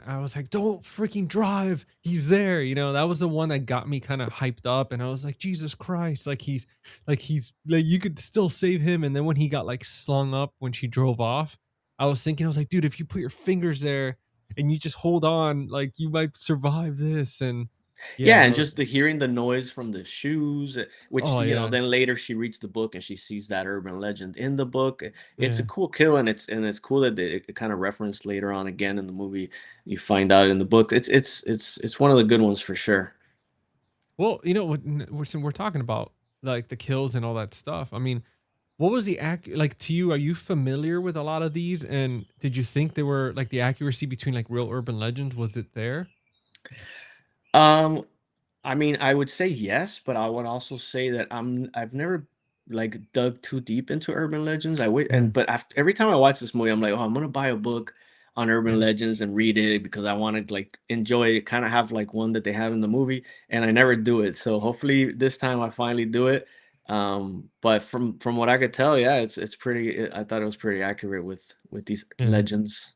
I was like, don't freaking drive, he's there. That was the one that got me kind of hyped up, and I was like, Jesus Christ, he's like you could still save him. And then when he got like slung up when she drove off, I was thinking, I was like, dude, if you put your fingers there and you just hold on, like you might survive this. And yeah, Yeah, and no. just the hearing the noise from the shoes, which Oh yeah, then later she reads the book and she sees that urban legend in the book. It's a yeah. cool kill, and it's cool that it kind of referenced later on again in the movie. You find out in the book. It's one of the good ones for sure. Well, we're talking about like the kills and all that stuff. I mean, what was the like to you? Are you familiar with a lot of these? And did you think they were like the accuracy between like real urban legends? Was it there? Um, I mean, I would say yes, but I would also say that I've never like dug too deep into urban legends. I wait Yeah. and but after every time I watch this movie, I'm like, oh, I'm gonna buy a book. on urban Yeah. legends and read it because I wanted to like enjoy it, kind of have like one that they have in the movie, and I never do it. So hopefully this time I finally do it. But from what I could tell, yeah, it's pretty. I thought it was pretty accurate with these Yeah. legends.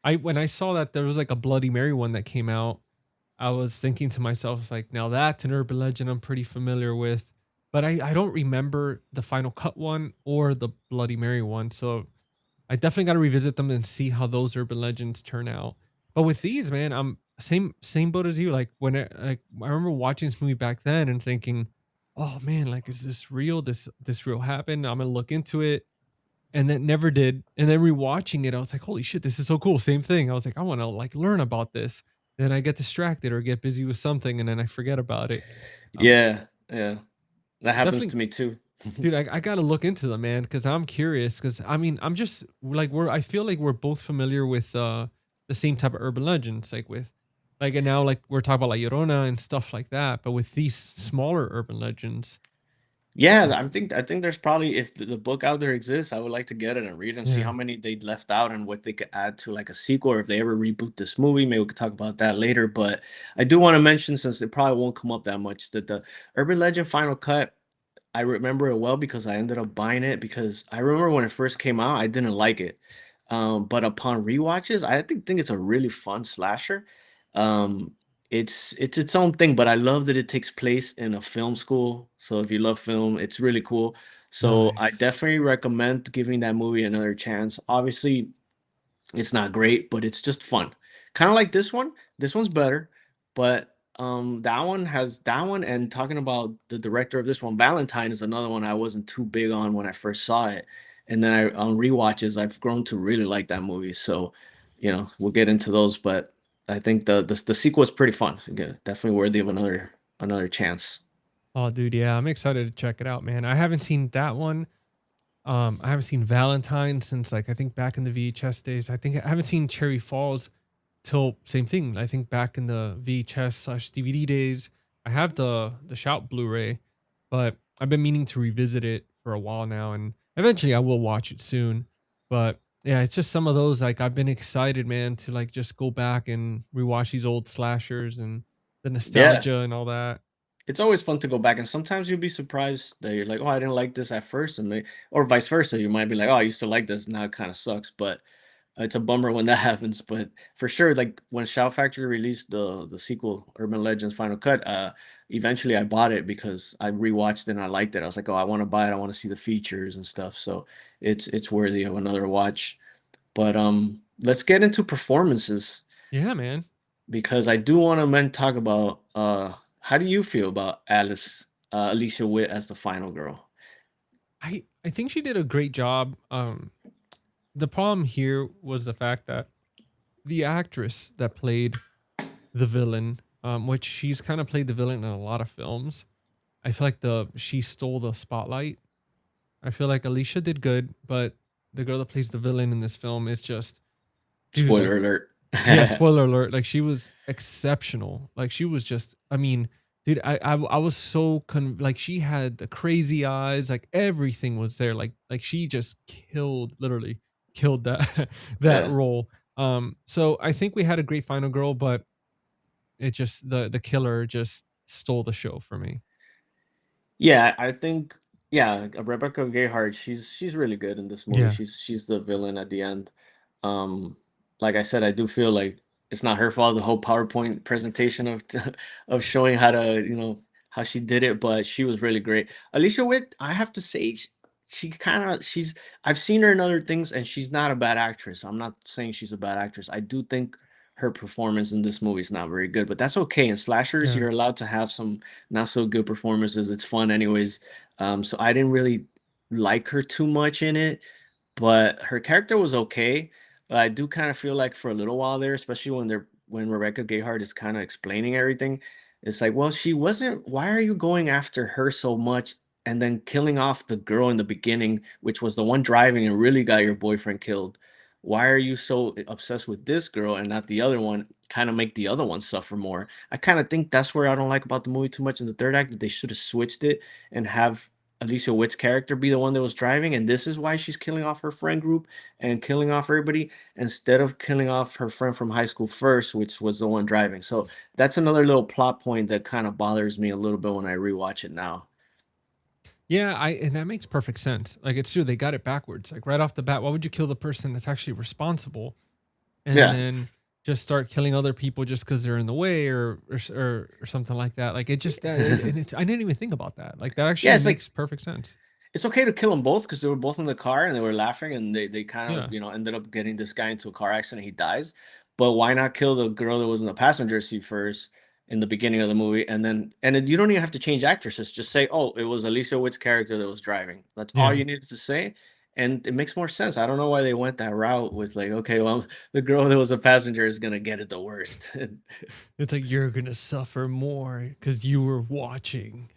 I when I saw that there was like a Bloody Mary one that came out, I was thinking to myself, it's like, now that's an urban legend I'm pretty familiar with, but I don't remember the Final Cut one or the Bloody Mary one. So I definitely got to revisit them and see how those urban legends turn out. But with these, man, I'm same boat as you. Like I remember watching this movie back then and thinking, oh man, like is this real? This real happened? I'm gonna look into it, and that never did. And then rewatching it, I was like, holy shit, this is so cool. Same thing. I was like, I want to like learn about this. Then I get distracted or get busy with something, and then I forget about it. Um, Yeah, yeah, that happens Definitely, to me too. dude, I gotta look into them, man, because I'm curious. Because I mean, I'm just like I feel like we're both familiar with the same type of urban legends, like with like and now like we're talking about like Llorona and stuff like that. But with these smaller urban legends, Yeah, like I think there's probably if the book out there exists, I would like to get it and read and see yeah, how many they left out and what they could add to like a sequel, or if they ever reboot this movie. Maybe we could talk about that later. But I do want to mention, since it probably won't come up that much, that the Urban Legend Final Cut, I remember it well because I ended up buying it because I remember when it first came out, I didn't like it. But upon rewatches, I think it's a really fun slasher. Um, it's its own thing, but I love that it takes place in a film school. So if you love film, it's really cool. So I nice. definitely recommend giving that movie another chance. Obviously, it's not great, but it's just fun. Kind of like this one. This one's better, but that one, and talking about the director of this one, Valentine is another one I wasn't too big on when I first saw it. And then I on rewatches, I've grown to really like that movie. So, we'll get into those, but I think the sequel is pretty fun. Again, definitely worthy of another chance. Oh, dude, yeah, I'm excited to check it out, man. I haven't seen that one. I haven't seen Valentine since like I think back in the VHS days. I think I haven't seen Cherry Falls till same thing. I think back in the VHS/DVD days. I have the Shout Blu-ray, but I've been meaning to revisit it for a while now, and eventually I will watch it soon. But yeah, it's just some of those like I've been excited, man, to like just go back and rewatch these old slashers and the Yeah. nostalgia and all that. It's always fun to go back, and sometimes you'll be surprised that you're like, "Oh, I didn't like this at first," and or vice versa. You might be like, "Oh, I used to like this, now it kind of sucks." But it's a bummer when that happens. But for sure, like when Shout Factory released the sequel, Urban Legends Final Cut, eventually I bought it because I rewatched it and I liked it. I was like, "Oh, I want to buy it. I want to see the features and stuff." So it's worthy of another watch. But let's get into performances Yeah, man. because I do want to talk about how do you feel about Alicia Witt as the final girl? I think she did a great job. The problem here was the fact that the actress that played the villain, which she's kind of played the villain in a lot of films. I feel like the she stole the spotlight. I feel like Alicia did good, but the girl that plays the villain in this film is just, dude, like, Spoiler alert. yeah, spoiler alert, like she was exceptional. Like she was just, I mean, dude, I was so like she had the crazy eyes, like everything was there. Like she just killed, literally killed that that Yeah. role. So I think we had a great final girl, but it just the killer just stole the show for me. Yeah, I think, yeah, Rebecca Gayheart, she's really good in this movie. Yeah. She's the villain at the end. Um, like I said, I do feel like it's not her fault, the whole PowerPoint presentation of of showing how to, how she did it, but she was really great. Alicia Witt, I have to say, she kind of she's I've seen her in other things and she's not a bad actress. I'm not saying she's a bad actress. I do think her performance in this movie is not very good, but that's okay. In slashers, Yeah. you're allowed to have some not so good performances. It's fun anyways. So I didn't really like her too much in it, but her character was okay. But I do kind of feel like for a little while there, especially when Rebecca Gayheart is kind of explaining everything, it's like, well, she wasn't. Why are you going after her so much and then killing off the girl in the beginning, which was the one driving and really got your boyfriend killed? Why are you so obsessed with this girl and not the other one? Kind of make the other one suffer more. I kind of think that's where I don't like about the movie too much in the third act, that they should have switched it and have Alicia Witt's character be the one that was driving, and this is why she's killing off her friend group and killing off everybody instead of killing off her friend from high school first, which was the one driving. So that's another little plot point that kind of bothers me a little bit when I rewatch it now. Yeah, and that makes perfect sense. Like it's true, they got it backwards. Like right off the bat, why would you kill the person that's actually responsible and Yeah. then just start killing other people just because they're in the way or something like that? Like it just I didn't even think about that. Like that Yeah, actually it's like makes perfect sense. it's okay to kill them both because they were both in the car and they were laughing and they kind of Yeah, ended up getting this guy into a car accident. He dies, but why not kill the girl that was in the passenger seat first in the beginning of the movie, and you don't even have to change actresses. Just say, oh, it was Alicia Witt's character that was driving. That's all yeah. you needed to say, and it makes more sense. I don't know why they went that route with like, okay, well, the girl that was a passenger is gonna get it the worst. It's like you're gonna suffer more because you were watching.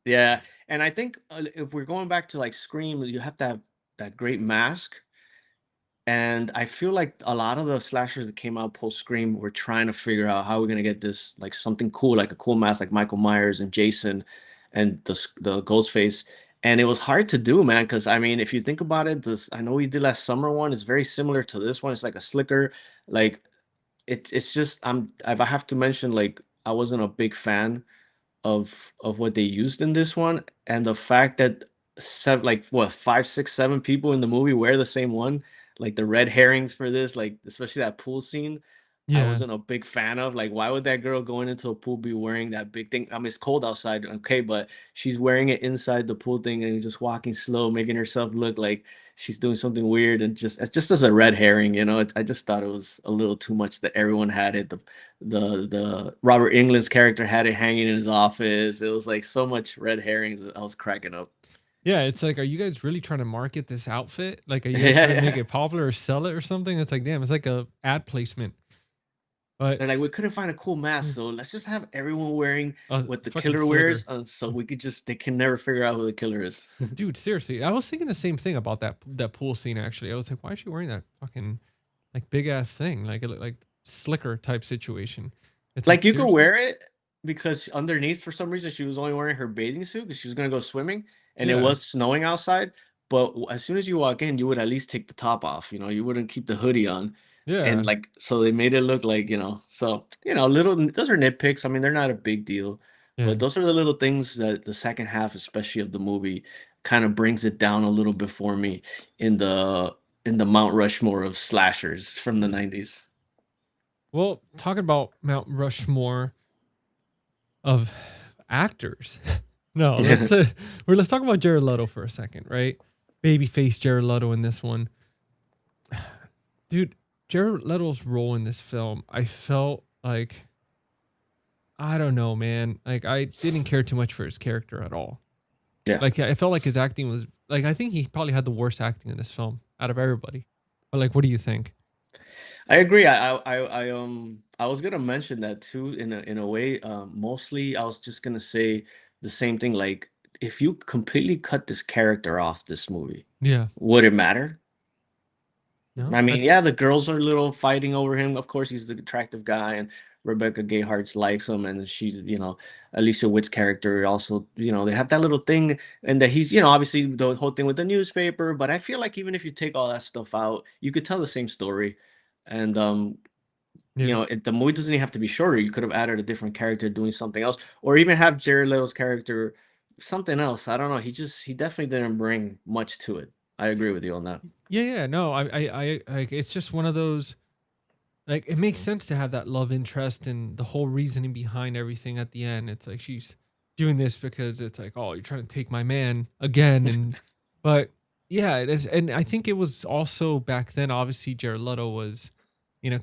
Yeah, and I think if we're going back to like Scream, you have to have that great mask. And I feel like a lot of the slashers that came out post Scream were trying to figure out how we're gonna get this like something cool, like a cool mask, like Michael Myers and Jason, and the Ghostface. And it was hard to do, man, because I mean, if you think about it, this I know we did last summer one is very similar to this one. It's like a slicker, like it's just if I have to mention, like I wasn't a big fan of what they used in this one, and the fact that seven, like what, five, six, seven people in the movie wear the same one, like the red herrings for this, like especially that pool scene. I Yeah. wasn't a big fan of. Like, why would that girl going into a pool be wearing that big thing? I mean, it's cold outside, okay, but she's wearing it inside the pool thing and just walking slow, making herself look like she's doing something weird, and just as a red herring, I just thought it was a little too much that everyone had it. The Robert Englund's character had it hanging in his office. It was like so much red herrings. I was cracking up. Yeah, it's like, are you guys really trying to market this outfit? Like, are you guys trying to make Yeah. it popular or sell it or something? It's like, damn, it's like a ad placement. But They're like, we couldn't find a cool mask, so let's just have everyone wearing a what the fucking killer wears, slicker. so they can never figure out who the killer is. Dude, seriously, I was thinking the same thing about that pool scene. Actually, I was like, why is she wearing that fucking like big ass thing? Like it looked like slicker type situation. It's like Like you could seriously, wear it because underneath, for some reason, she was only wearing her bathing suit because she was gonna go swimming, and it yeah, was snowing outside. But as soon as you walk in, you would at least take the top off. You wouldn't keep the hoodie on, and yeah, like so they made it look like. So little those are nitpicks. I mean, they're not a big deal, but yeah. those are the little things that the second half, especially of the movie, kind of brings it down a little bit for me in the Mount Rushmore of slashers from the '90s. Well, talking about Mount Rushmore of actors. No, let's talk about Jared Leto for a second, right? Babyface Jared Leto in this one. Dude, Jared Leto's role in this film, I felt like I don't know, man. Like I didn't care too much for his character at all. Yeah. Like I felt like his acting was like I think he probably had the worst acting in this film out of everybody. But like, what do you think? I agree. I was gonna mention that too in a way. Mostly I was just gonna say the same thing. Like, if you completely cut this character off this movie, Yeah. would it matter? No. I mean, yeah, the girls are a little fighting over him. Of course, he's the attractive guy, and Rebecca Gayheart likes him, and Alicia Witt's character also, they have that little thing, and that he's, obviously the whole thing with the newspaper. But I feel like even if you take all that stuff out, you could tell the same story, and Yeah. the movie doesn't even have to be shorter. You could have added a different character doing something else, or even have Jared Leto's character something else. I don't know. He definitely didn't bring much to it. I agree with you on that. Yeah, yeah. No, I like it's just one of those like it makes sense to have that love interest and the whole reasoning behind everything at the end. It's like she's doing this because it's like, oh, you're trying to take my man again. But yeah, it is. And I think it was also back then, obviously, Jared Leto was,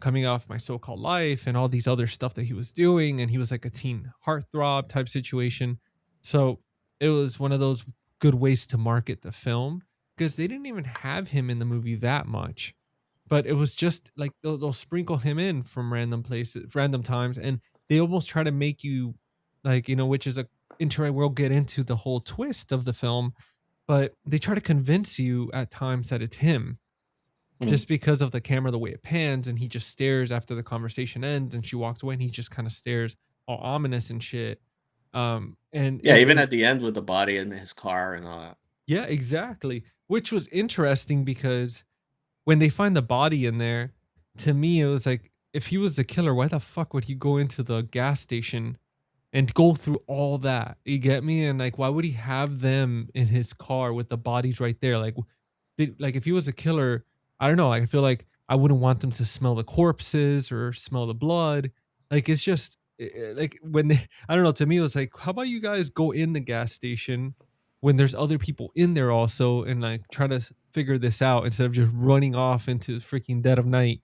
coming off My So-Called Life and all these other stuff that he was doing. And he was like a teen heartthrob type situation. So it was one of those good ways to market the film because they didn't even have him in the movie that much, but it was just like they'll sprinkle him in from random places, random times, and they almost try to make you like which is a intro. We'll get into the whole twist of the film, but they try to convince you at times that it's him Mhm. just because of the camera, the way it pans, and he just stares after the conversation ends, and she walks away, and he just kind of stares all ominous and shit. And Yeah, it, even it at the end with the body in his car and all that. yeah, exactly. Which was interesting because when they find the body in there, to me it was like, if he was the killer, why the fuck would he go into the gas station and go through all that? You get me? And like, why would he have them in his car with the bodies right there? Like, like if he was a killer, I don't know. I feel like I wouldn't want them to smell the corpses or smell the blood. Like it's just like when they, I don't know. To me, it was like, how about you guys go in the gas station when there's other people in there also, and like try to figure this out instead of just running off into freaking dead of night.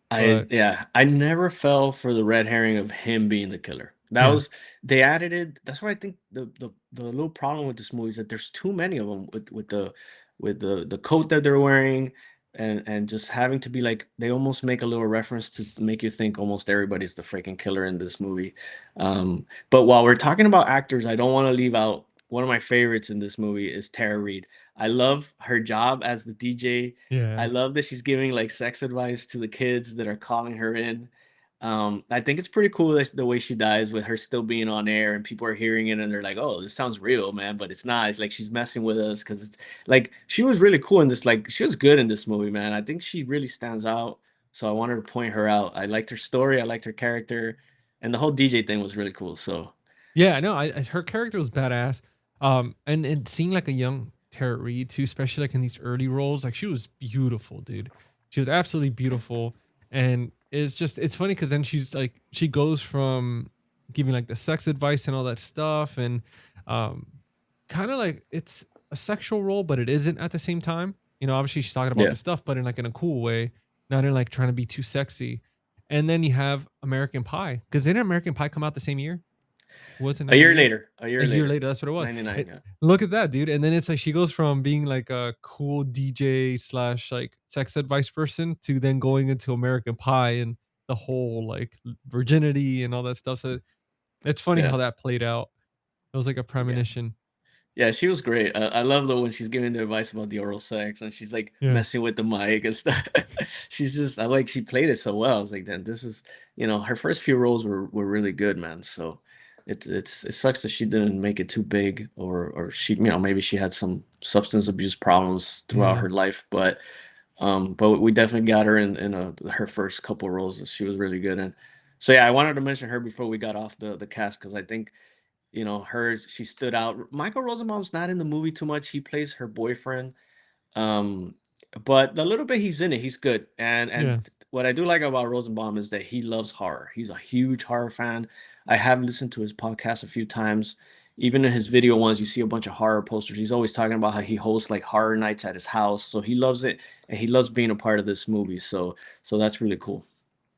But I never fell for the red herring of him being the killer. That yeah, was they added it. That's why I think the little problem with this movie is that there's too many of them with the coat that they're wearing and just having to be like they almost make a little reference to make you think almost everybody's the freaking killer in this movie. But while we're talking about actors, I don't want to leave out one of my favorites in this movie is Tara Reid. I love her job as the DJ. I yeah. love that she's giving like sex advice to the kids that are calling her in. I think it's pretty cool that the way she dies with her still being on air and people are hearing it and they're like, "Oh, this sounds real, man," but it's not. It's like she's messing with us because it's like she was really cool in this. Like she was good in this movie, man. I think she really stands out. So I wanted to point her out. I liked her story. I liked her character, and the whole DJ thing was really cool. So Yeah, no, her character was badass. And seeing like a young Tara Reid too, especially like in these early roles, like she was beautiful, dude. She was absolutely beautiful, and it's funny because then she's like she goes from giving like the sex advice and all that stuff, and um, kind of like it's a sexual role, but it isn't at the same time. You know, obviously she's talking about yeah, this stuff, but in like in a cool way, not in like trying to be too sexy. And then you have American Pie, because didn't American Pie come out the same year? Was it a year 98? later, a A year year later, later, that's what it was. 99. It Yeah, Look at that, dude, and then it's like she goes from being like a cool DJ slash like sex advice person to then going into American Pie and the whole like virginity and all that stuff. So it's funny yeah, how that played out. It was like a yeah. premonition. Yeah, she was great. I love though when she's giving the advice about the oral sex and she's like Yeah. messing with the mic and stuff. She's just I like she played it so well. I was like, then this is her first few roles were really good, man. So it sucks that she didn't make it too big or she maybe she had some substance abuse problems throughout Yeah. her life, but we definitely got her in her first couple roles that she was really good in. So yeah, I wanted to mention her before we got off the cast because I think she stood out. Michael Rosenbaum's not in the movie too much. He plays her boyfriend. Um, but the little bit he's in it, he's good. And Yeah. what I do like about Rosenbaum is that he loves horror. He's a huge horror fan. I have listened to his podcast a few times. Even in his video ones, you see a bunch of horror posters. He's always talking about how he hosts like horror nights at his house. So he loves it and he loves being a part of this movie. So that's really cool.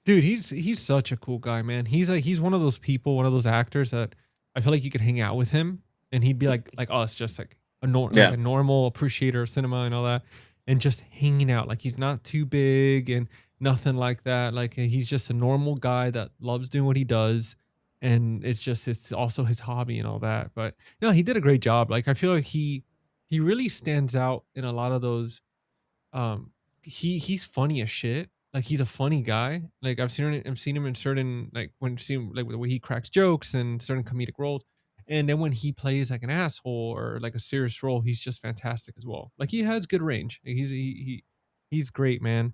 Dude, he's such a cool guy, man. He's one of those people, one of those actors that I feel like you could hang out with him and he'd be like us, just like like Yeah. a normal appreciator of cinema and all that, and just hanging out. Like he's not too big and nothing like that. Like he's just a normal guy that loves doing what he does, and it's also his hobby and all that. But he did a great job. Like I feel like he really stands out in a lot of those. He's funny as shit. Like he's a funny guy. Like I've seen him in certain, like when seen like the way he cracks jokes and certain comedic roles. And then when he plays like an asshole or like a serious role, he's just fantastic as well. Like he has good range. He's great, man.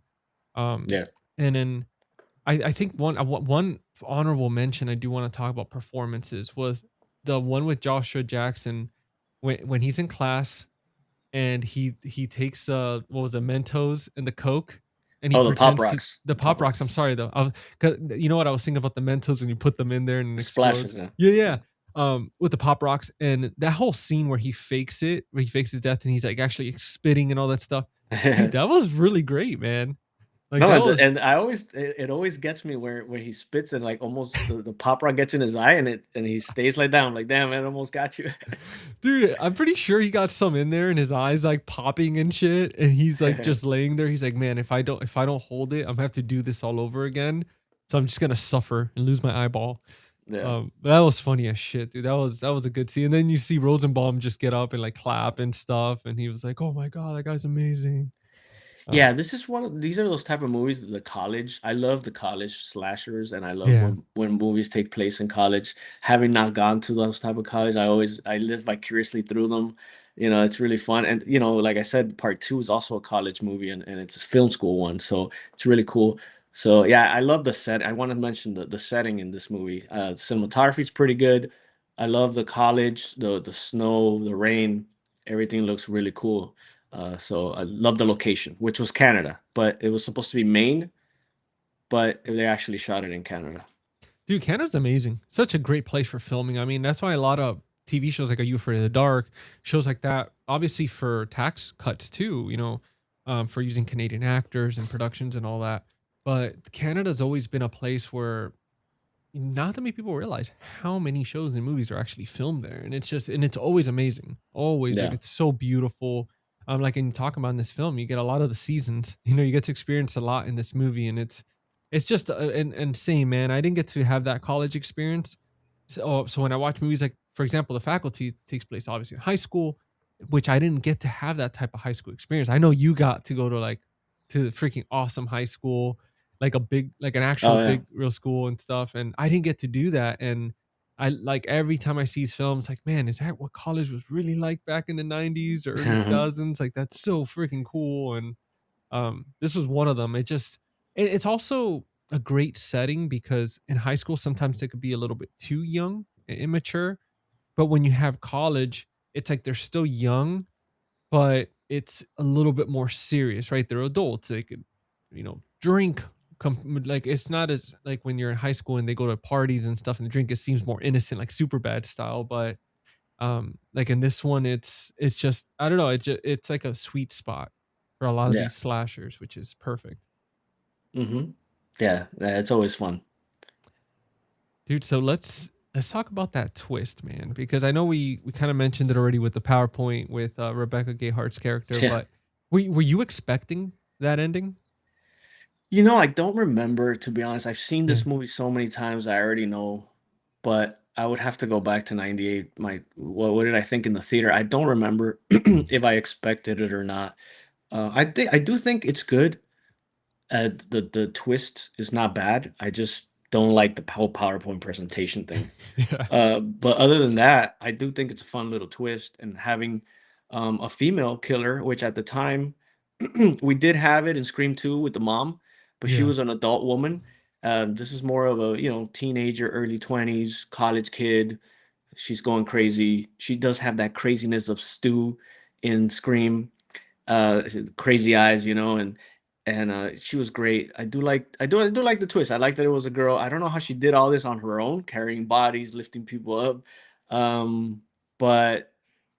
Um Yeah. and then I think one honorable mention I do want to talk about performances was the one with Joshua Jackson when he's in class and he takes what was it, Mentos and the Coke, and he Oh, the Pop pretends to Rocks. the The Pop Pop Rocks. I'm Rocks. sorry though. 'Cause you know what I was thinking about the Mentos and you put them in there and it The explodes. splashes, yeah. Yeah, yeah. With the Pop Rocks and that whole scene where he fakes it, where he fakes his death and he's like actually spitting and all that stuff. Dude, that was really great, man. Like No, that and was and I always it always gets me where he spits and like almost the pop rock gets in his eye and he stays like that. I'm like, damn, man, almost got you. dude, I'm pretty sure he got some in there and his eyes like popping and shit. And he's like just laying there. He's like, man, if I don't hold it, I'm gonna have to do this all over again. So I'm just gonna suffer and lose my eyeball. Yeah. That was funny as shit, dude. That was a good scene. And then you see Rosenbaum just get up and like clap and stuff. And he was like, oh my God, that guy's amazing. Yeah, this is one of these are those type of movies, the college. I love the college slashers, and I love Yeah. when movies take place in college. Having not gone to those type of college, I live vicariously through them. It's really fun. And like I said, part two is also a college movie, and it's a film school one, so it's really cool. So yeah, I love the set. I want to mention the setting in this movie. Cinematography is pretty good. I love the college, the snow, the rain. Everything looks really cool. So I love the location, which was Canada, but it was supposed to be Maine, but they actually shot it in Canada. Dude, Canada's amazing. Such a great place for filming. I mean, that's why a lot of TV shows like A You Afraid of the Dark, shows like that, obviously for tax cuts too, for using Canadian actors and productions and all that. But Canada's always been a place where not that many people realize how many shows and movies are actually filmed there. And it's always amazing. Always, like, Yeah. it's so beautiful. Like, in talking about in this film, you get a lot of the seasons. You get to experience a lot in this movie, and it's just and same, man. I didn't get to have that college experience. So when I watch movies, like, for example, The Faculty takes place obviously in high school, which I didn't get to have that type of high school experience. I know you got to go to, like, to the freaking awesome high school, like a big, like an actual Oh yeah. big real school and stuff, and I didn't get to do that. And I, like, every time I see these films, like, man, is that what college was really like back in the 90s or early 2000s? Like, that's so freaking cool. And this was one of them. It's also a great setting because in high school sometimes it could be a little bit too young and immature, but when you have college, it's like they're still young, but it's a little bit more serious, right? They're adults. They could, drink. Like, it's not as like when you're in high school and they go to parties and stuff and the drink, it seems more innocent, like super bad style. But like in this one, it's just, I don't know. It's like a sweet spot for a lot of Yeah. these slashers, which is perfect, Hmm. Yeah, it's always fun. dude. So let's talk about that twist, man, because I know we kind of mentioned it already with the PowerPoint with Rebecca Gayhart's character, Yeah. but were you expecting that ending? I don't remember, to be honest. I've seen Yeah. this movie so many times, I already know, but I would have to go back to 98. What did I think in the theater? I don't remember if I expected it or not. I do think it's good. The twist is not bad. I just don't like the whole PowerPoint presentation thing. Yeah. But other than that, I do think it's a fun little twist, and having a female killer, which at the time we did have it in Scream 2 with the mom, but she Yeah. was an adult woman. This is more of a teenager, early 20s, college kid. She's going crazy. She does have that craziness of Stu in Scream, crazy eyes, and she was great. I do like the twist. I like that it was a girl. I don't know how she did all this on her own, carrying bodies, lifting people up. Um, but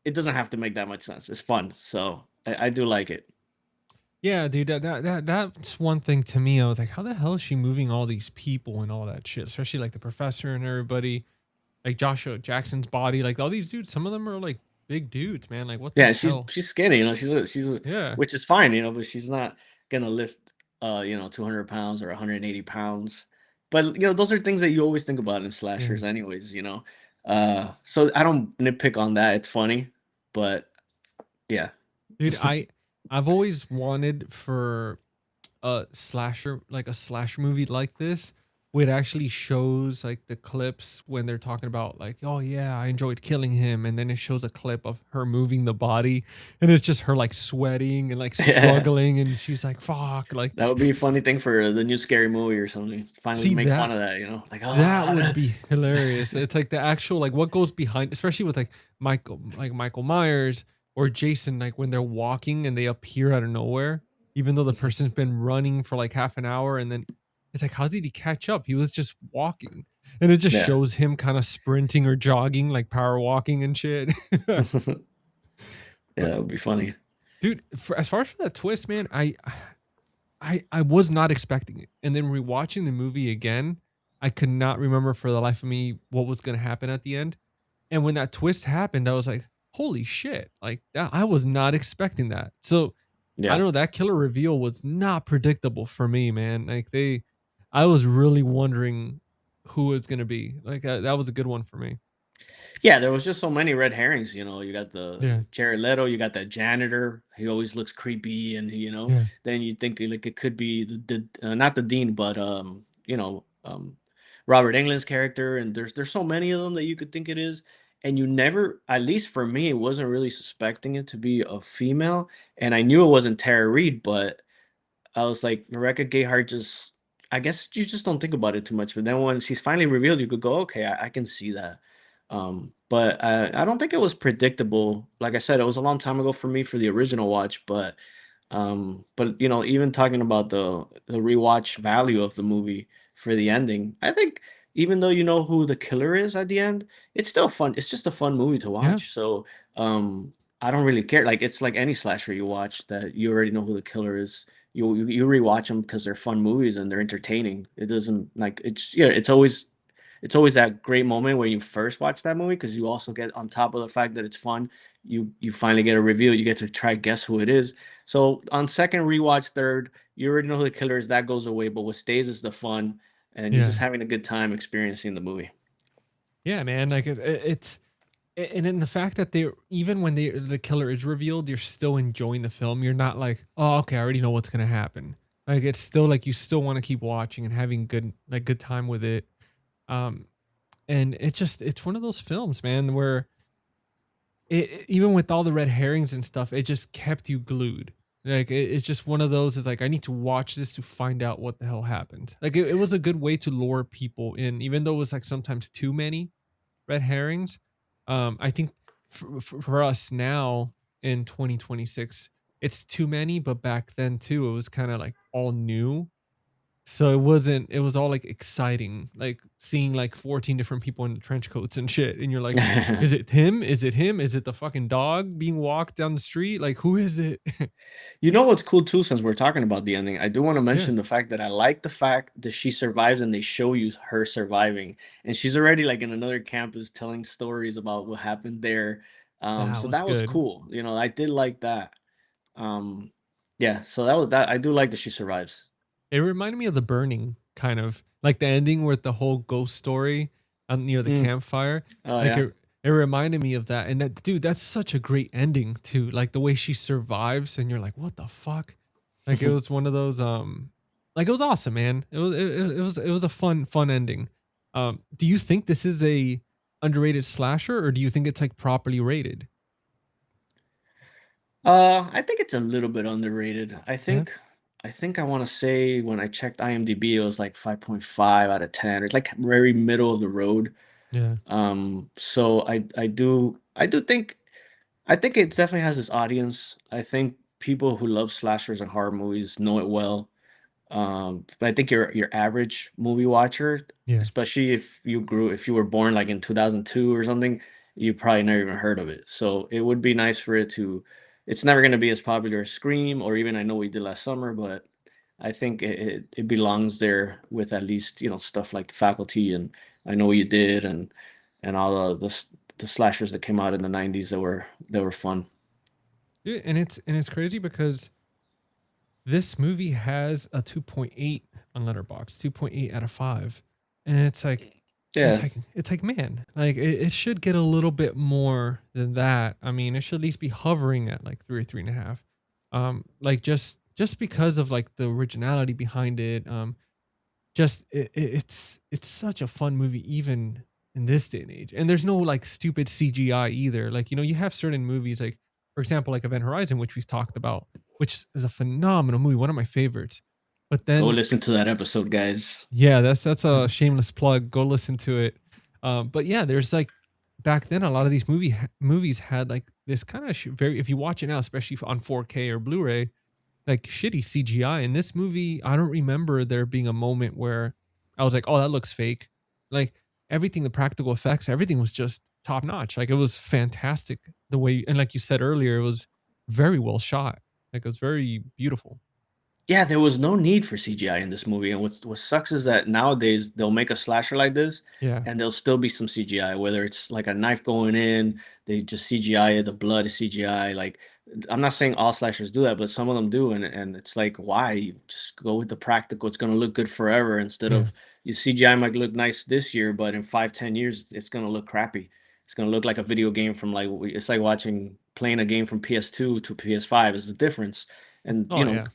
it doesn't have to make that much sense. It's fun, so I do like it. Yeah, dude, that's one thing to me. I was like, how the hell is she moving all these people and all that shit? Especially like the professor and everybody, like Joshua Jackson's body, like all these dudes. Some of them are like big dudes, man. Like, what the Yeah, she's hell? she's skinny, Yeah, which is fine, but she's not gonna lift 200 pounds or 180 pounds. But those are things that you always think about in yeah, slashers anyways. So I don't nitpick on that. It's funny, but yeah. dude. I've always wanted for a slasher, like a slasher movie like this, where it actually shows like the clips when they're talking about, like, oh yeah, I enjoyed killing him, and then it shows a clip of her moving the body, and it's just her like sweating and like Yeah. struggling, and she's like, fuck, like, That would be a funny thing for the new scary movie or something. Finally see make fun that. of that, like, That would oh. be hilarious. It's like the actual, like, what goes behind, especially with Michael Myers or Jason, like when they're walking and they appear out of nowhere, even though the person's been running for like half an hour, and then it's like, how did he catch up? He was just walking, and it just Yeah. shows him kind of sprinting or jogging, like power walking and shit. Yeah, But that would be funny. dude, as far as for that twist, man, I was not expecting it. And then rewatching the movie again, I could not remember for the life of me what was going to happen at the end. And when that twist happened, I was like, holy shit. Like, that, I was not expecting that. So I Yeah. don't know, that killer reveal was not predictable for me, man. Like, I was really wondering who it's going to be. Like, that was a good one for me. Yeah, there was just so many red herrings. You got the Yeah, Jared Leto, you got that janitor. He always looks creepy, and yeah, then you think like it could be not the dean, but Robert Englund's character. And there's so many of them that you could think it is, and you never, at least for me, wasn't really suspecting it to be a female, and I knew it wasn't Tara Reid, but I was like, Rebecca Gayheart just, I guess you just don't think about it too much. But then when she's finally revealed, you could go, okay, I can see that. But I don't think it was predictable. Like I said, it was a long time ago for me for the original watch, but even talking about the rewatch value of the movie for the ending, I think even though you know who the killer is at the end, it's still fun. It's just a fun movie to yeah, watch. So I don't really care. Like it's like any slasher you watch that you already know who the killer is. You rewatch them because they're fun movies and they're entertaining. It doesn't like it's always that great moment when you first watch that movie because you also get on top of the fact that it's fun. You finally get a review. You get to try guess who it is. So on second rewatch, third, you already know who the killer is. That goes away. But what stays is the fun, and you're just yeah, having a good time experiencing the movie. yeah, man. Like it's and in the fact that they even when the killer is revealed, you're still enjoying the film. You're not like, oh, okay, I already know what's gonna happen. Like it's still like you still want to keep watching and having good time with it. Um, and it's one of those films, man, where even with all the red herrings and stuff, it just kept you glued. Like it's just one of those. It's like I need to watch this to find out what the hell happened. Like it was a good way to lure people in, even though it was like sometimes too many red herrings. I think for us now in 2026, it's too many, but back then too, it was kind of like all new. So it wasn't, it was all like exciting, like seeing like 14 different people in trench coats and shit. And you're like, is it him? Is it him? Is it the fucking dog being walked down the street? Like, who is it? You know what's cool too, since we're talking about the ending, I do want to Yeah. mention the fact that I like the fact that she survives and they show you her surviving. And she's already like in another campus telling stories about what happened there. That So was that was good. cool. I did like that. Um, yeah, so that was that. I do like that she survives. It reminded me of The Burning, kind of like the ending with the whole ghost story near the Mm. campfire. Oh Like yeah. it reminded me of that. And that, dude, that's such a great ending too. Like the way she survives, and you're like, what the fuck? Like it was one of those, like it was awesome, man. It was a fun ending. Do you think this is a underrated slasher, or do you think it's like properly rated? I think it's a little bit underrated. I Yeah, think I think I want to say when I checked IMDb, it was like 5.5 out of 10. It's like very middle of the road. yeah, So I do think it definitely has this audience. I think people who love slashers and horror movies know it well. But I think your average movie watcher, yeah. especially if you were born like in 2002 or something, you probably never even heard of it. So it would be nice for it to. It's never going to be as popular as Scream or even I Know We Did Last Summer, but I think it belongs there with at least stuff like The Faculty and I Know What You Did and all the slashers that came out in the 90s that were fun. Dude, and it's crazy because this movie has a 2.8 on Letterbox, 2.8 out of 5. And it's like Yeah. man, like it should get a little bit more than that. I mean, it should at least be hovering at like 3 or 3.5. Like just because of like the originality behind it. Just it's such a fun movie even in this day and age. And there's no like stupid CGI either. Like, you have certain movies like, for example, like Event Horizon, which we've talked about, which is a phenomenal movie, one of my favorites. But Go then listen to that episode, guys. yeah, that's a shameless plug. Go listen to it. But yeah, there's like back then a lot of these movies had like this kind of very, if you watch it now, especially on 4K or Blu-ray, like shitty CGI. In this movie, I don't remember there being a moment where I was like, "Oh, that looks fake." Like everything, the practical effects, everything was just top notch. Like it was fantastic the way, and like you said earlier, it was very well shot. Like it was very beautiful. Yeah, there was no need for CGI in this movie. And what sucks is that nowadays they'll make a slasher like this Yeah, and there'll still be some CGI, whether it's like a knife going in, they just CGI it, the blood is CGI. Like I'm not saying all slashers do that, but some of them do. And it's like, why? You just go with the practical, it's gonna look good forever instead yeah. of your CGI might look nice this year, but in 5, 10 years it's gonna look crappy. It's gonna look like a video game from like it's like playing a game from PS2 to PS5 is the difference. And Oh yeah.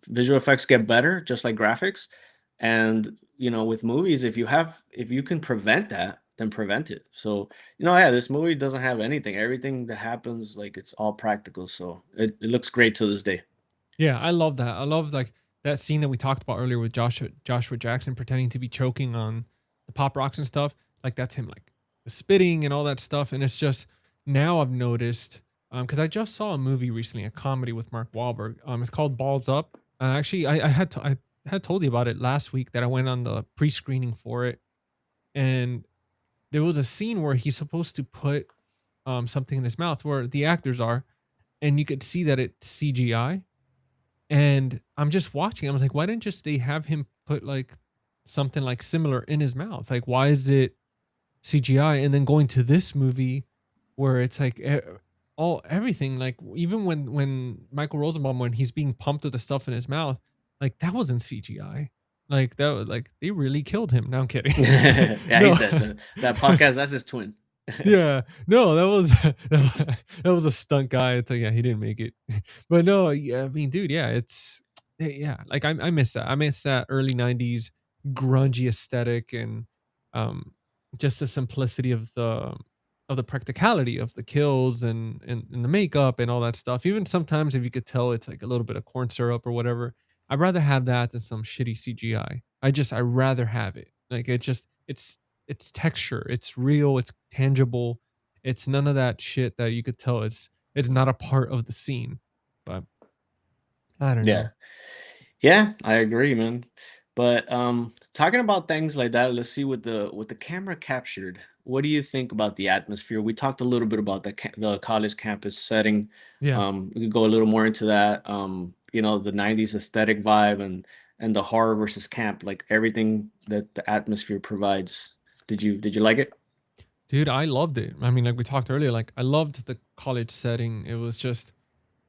visual effects get better, just like graphics. And with movies, if you can prevent that, then prevent it. So yeah, this movie doesn't have anything. Everything that happens, like it's all practical. So it looks great to this day. Yeah, I love that. I love like that scene that we talked about earlier with Joshua Jackson pretending to be choking on the pop rocks and stuff. Like that's him like spitting and all that stuff. And it's just now I've noticed because I just saw a movie recently, a comedy with Mark Wahlberg. It's called Balls Up. Actually, I had told you about it last week that I went on the pre-screening for it, and there was a scene where he's supposed to put something in his mouth where the actors are, and you could see that it's CGI. And I'm just watching. I was like, why didn't just they have him put like something like similar in his mouth? Like, why is it CGI? And then going to this movie where it's like all everything, like even when Michael Rosenbaum when he's being pumped with the stuff in his mouth, like that wasn't CGI. Like that was like they really killed him. No, I'm kidding. Yeah, No. he's dead. That podcast, that's his twin. Yeah, no, that was that was a stunt guy. It's like, yeah, he didn't make it. But no, yeah, I mean, dude, yeah, yeah, like I miss that. I miss that early '90s grungy aesthetic and um, just the simplicity of the practicality of the kills and the makeup and all that stuff. Even sometimes if you could tell it's like a little bit of corn syrup or whatever, I'd rather have that than some shitty CGI. I rather have it. Like it's texture, it's real, it's tangible. It's none of that shit that you could tell it's not a part of the scene. But I don't Yeah. know. Yeah, I agree, man. But talking about things like that, let's see what the camera captured. What do you think about the atmosphere? We talked a little bit about the college campus setting. Yeah. We could go a little more into that. The '90s aesthetic vibe and the horror versus camp, like everything that the atmosphere provides. Did you like it? Dude, I loved it. I mean, like we talked earlier, like I loved the college setting. It was just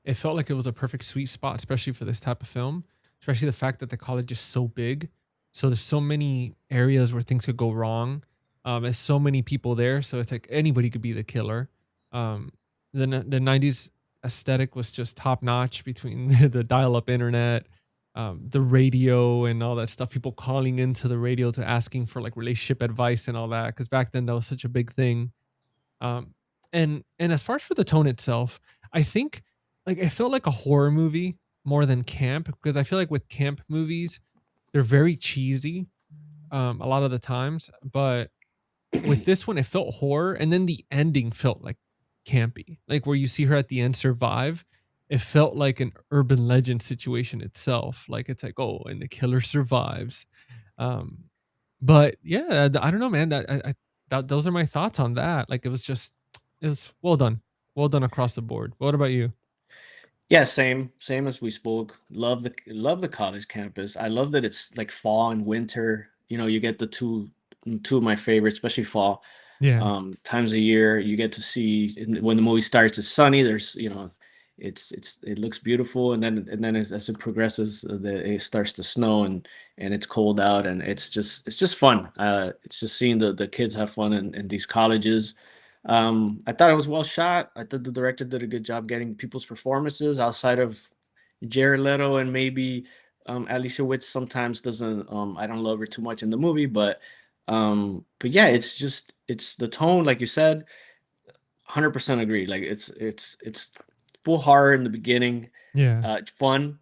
it felt like it was a perfect sweet spot, especially for this type of film. Especially the fact that the college is so big, so there's so many areas where things could go wrong. There's so many people there, so it's like anybody could be the killer. Um, the '90s aesthetic was just top notch between the dial-up internet, the radio, and all that stuff. People calling into the radio to asking for like relationship advice and all that, because back then that was such a big thing. Um, and as far as for the tone itself, I think like it felt like a horror movie more than camp because I feel like with camp movies, they're very cheesy a lot of the times, but with this one it felt horror and then the ending felt like campy. Like where you see her at the end survive, it felt like an urban legend situation itself. Like it's like, oh, and the killer survives. Um but yeah, I don't know, man. That those are my thoughts on that. Like it was well done across the board. What about you? Yeah, same as we spoke. Love the college campus. I love that it's like fall and winter. You get the two of my favorites, especially fall. Yeah, Times a year you get to see when the movie starts. It's sunny. There's it looks beautiful, and then as it progresses, it starts to snow and it's cold out, and it's just fun. It's just seeing the kids have fun in these colleges. I thought it was well shot. I thought the director did a good job getting people's performances outside of Jared Leto and maybe Alicia Witt sometimes doesn't. I don't love her too much in the movie, but yeah, it's the tone, like you said. 100% agree. Like it's full horror in the beginning, yeah, fun,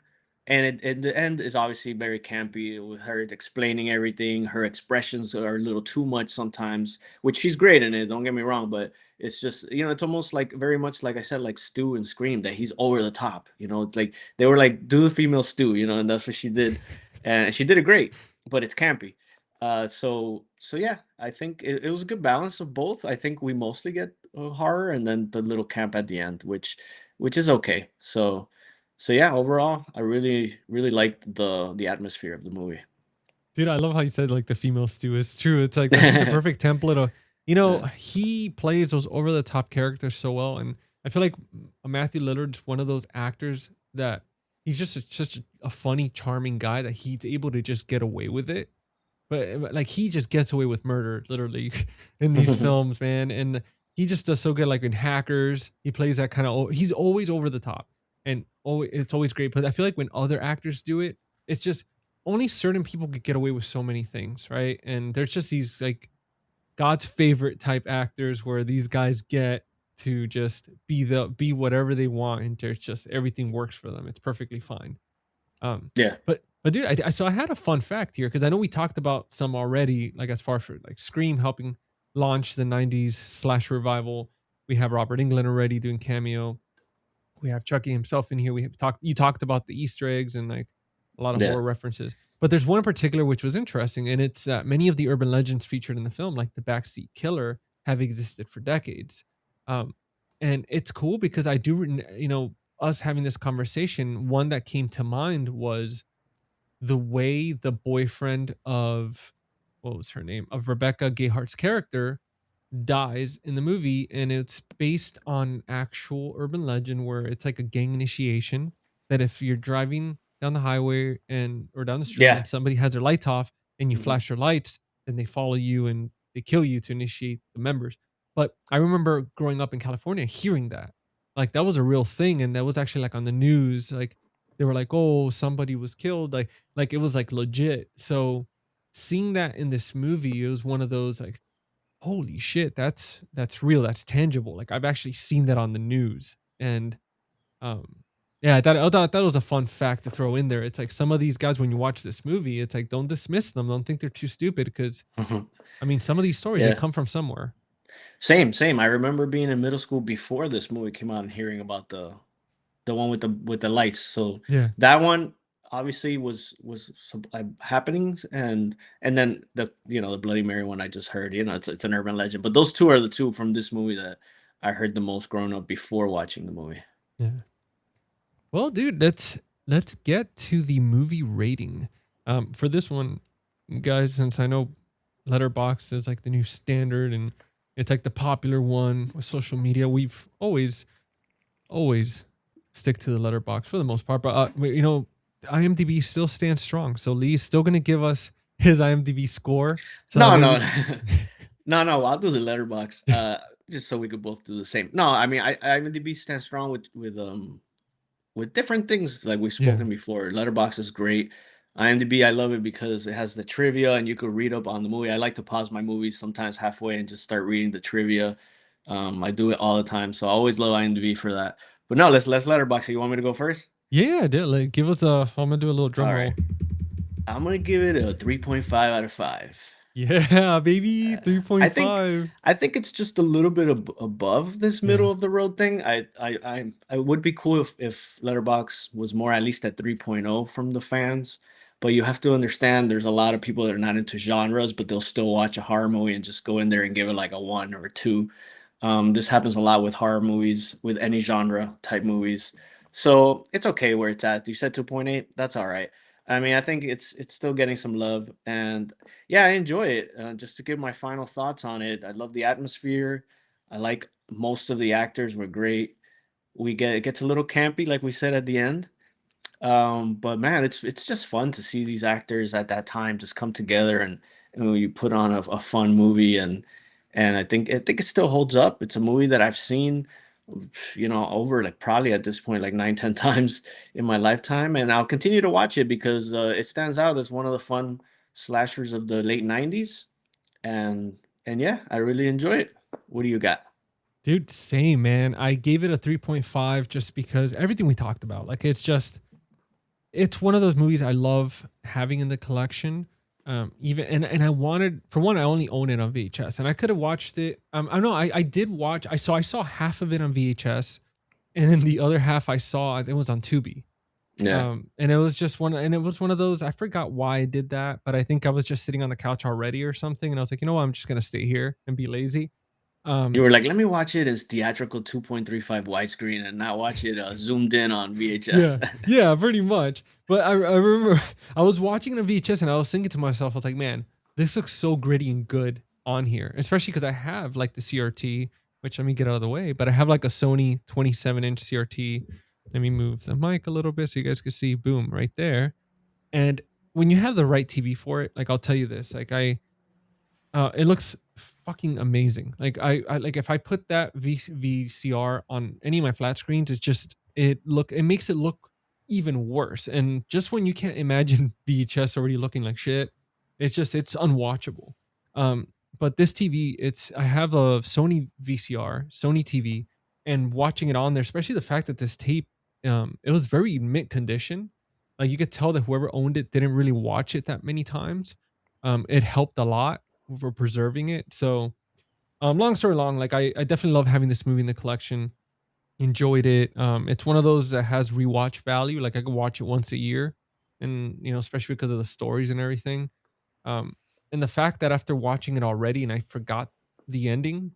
and the end is obviously very campy with her explaining everything. Her expressions are a little too much sometimes, which she's great in it. Don't get me wrong, but it's just it's almost like very much like I said, like Stu and Scream, that he's over the top. It's like they were like do the female Stu, and that's what she did, and she did it great, but it's campy. So yeah, I think it was a good balance of both. I think we mostly get horror and then the little camp at the end, which is okay. So yeah, overall, I really really liked the atmosphere of the movie. dude, I love how you said like the female stew. It's true. It's like that's just a perfect template of Yeah. he plays those over the top characters so well, and I feel like Matthew Lillard's one of those actors that he's just such a funny, charming guy that he's able to just get away with it. but like he just gets away with murder literally in these films, man. And he just does so good. Like in Hackers, he plays that kind of. He's always over the top, and it's always great. But I feel like when other actors do it, it's just only certain people could get away with so many things, right? And there's just these like God's favorite type actors where these guys get to just be whatever they want, and there's just everything works for them. It's perfectly fine. Um, Yeah. but dude, so I had a fun fact here because I know we talked about some already, like as far as like Scream helping launch the '90s slash revival. We have Robert Englund already doing cameo. We have Chucky himself in here. We have talked. You talked about the Easter eggs and like a lot of Yeah. horror references. But there's one in particular which was interesting, and it's that many of the urban legends featured in the film, like the backseat killer, have existed for decades. Um, and it's cool because I do, us having this conversation. One that came to mind was the way the boyfriend of what was her name of Rebecca Gayhart's character dies in the movie, and it's based on actual urban legend where it's like a gang initiation that if you're driving down the highway and or down the street Yeah. and somebody has their lights off and you Mhm. flash your lights, then they follow you and they kill you to initiate the members. But I remember growing up in California hearing that. Like that was a real thing, and that was actually like on the news. Like they were like, "Oh, somebody was killed." Like it was like legit. So seeing that in this movie, it was one of those like, holy shit, that's real, that's tangible. Like I've actually seen that on the news. And um yeah, I thought that was a fun fact to throw in there. It's like some of these guys, when you watch this movie, it's like don't dismiss them, don't think they're too stupid, because Mhm. I mean some of these stories they Yeah. come from somewhere. Same, same. I remember being in middle school before this movie came out and hearing about the one with the lights. So Yeah. that one obviously was some, happenings, and then the Bloody Mary one I just heard. It's an urban legend, but those two are the two from this movie that I heard the most growing up before watching the movie. Yeah. Well, dude, let's get to the movie rating. For this one, guys, since I know Letterboxd is like the new standard and it's like the popular one with social media, we've always stick to the letterbox for the most part. But IMDb still stands strong. So Lee's still gonna give us his IMDb score. So that No, way no, we no. I'll do the letterbox. Just so we could both do the same. No, I mean IMDb stands strong with different things like we've yeah. spoken before. Letterbox is great. IMDb, I love it because it has the trivia and you could read up on the movie. I like to pause my movies sometimes halfway and just start reading the trivia. I do it all the time, so I always love IMDb for that. But no, let's letterbox it. You want me to go first? Yeah, dude, like give us a I'm gonna do a little drum All right. roll. I'm gonna give it a 3.5 out of 5. Yeah, baby, Uh, I think 3.5. I think it's just a little bit above this Yeah. middle of the road thing. I would be cool if Letterbox was more at least at 3.0 from the fans. But you have to understand there's a lot of people that are not into genres, but they'll still watch a horror movie and just go in there and give it like a 1 or a 2. This happens a lot with horror movies, with any genre type movies. So it's okay where it's at. You said 2.8. That's all right. I mean, I think it's still getting some love, and yeah, I enjoy it. Just to give my final thoughts on it, I love the atmosphere. I like most of the actors were great. It gets a little campy, like we said at the end. But man, it's just fun to see these actors at that time just come together and when you put on a fun movie and I think it still holds up. It's a movie that I've seen, over like probably at this point like 9, 10 times in my lifetime, and I'll continue to watch it because it stands out as one of the fun slashers of the late '90s, and and yeah, I really enjoy it. What do you got? Dude, same, man. I gave it a 3.5 just because everything we talked about. Like it's one of those movies I love having in the collection. Even and I wanted, for one, I only own it on VHS, and I could have watched it. I know I did watch. I saw half of it on VHS, and then the other half I saw it was on Tubi. Yeah, And it was just and it was one of those. I forgot why I did that, but I think I was just sitting on the couch already or something, and I was like, you know what, I'm just gonna stay here and be lazy. you Um, were like, let me watch it as theatrical 2.35 widescreen and not watch it zoomed in on Yeah, VHS. yeah, pretty much. But I remember I was watching it on VHS and I was thinking to myself, I was like, man, this looks so gritty and good on here, especially because I have like the CRT, which let me get out of the way, but I have like a Sony 27-inch CRT. Let me move the mic a little bit so you guys can see. Boom, right there. And when you have the right TV for it, like I'll tell you this, like it looks fucking amazing. Like I like if I put that VCR on any of my flat screens, it makes it look even worse. And just when you can't imagine VHS already looking like shit, it's unwatchable. Um, but this TV, I have a Sony VCR, Sony TV, and watching it on there, especially the fact that this tape, it was very mint condition. Like you could tell that whoever owned it didn't really watch it that many times. It helped a lot for preserving it. So, long story long, like I definitely love having this movie in the collection. Enjoyed it. It's one of those that has rewatch value. Like I could watch it once a year, and especially because of the stories and everything. Um, and the fact that after watching it already and I forgot the ending,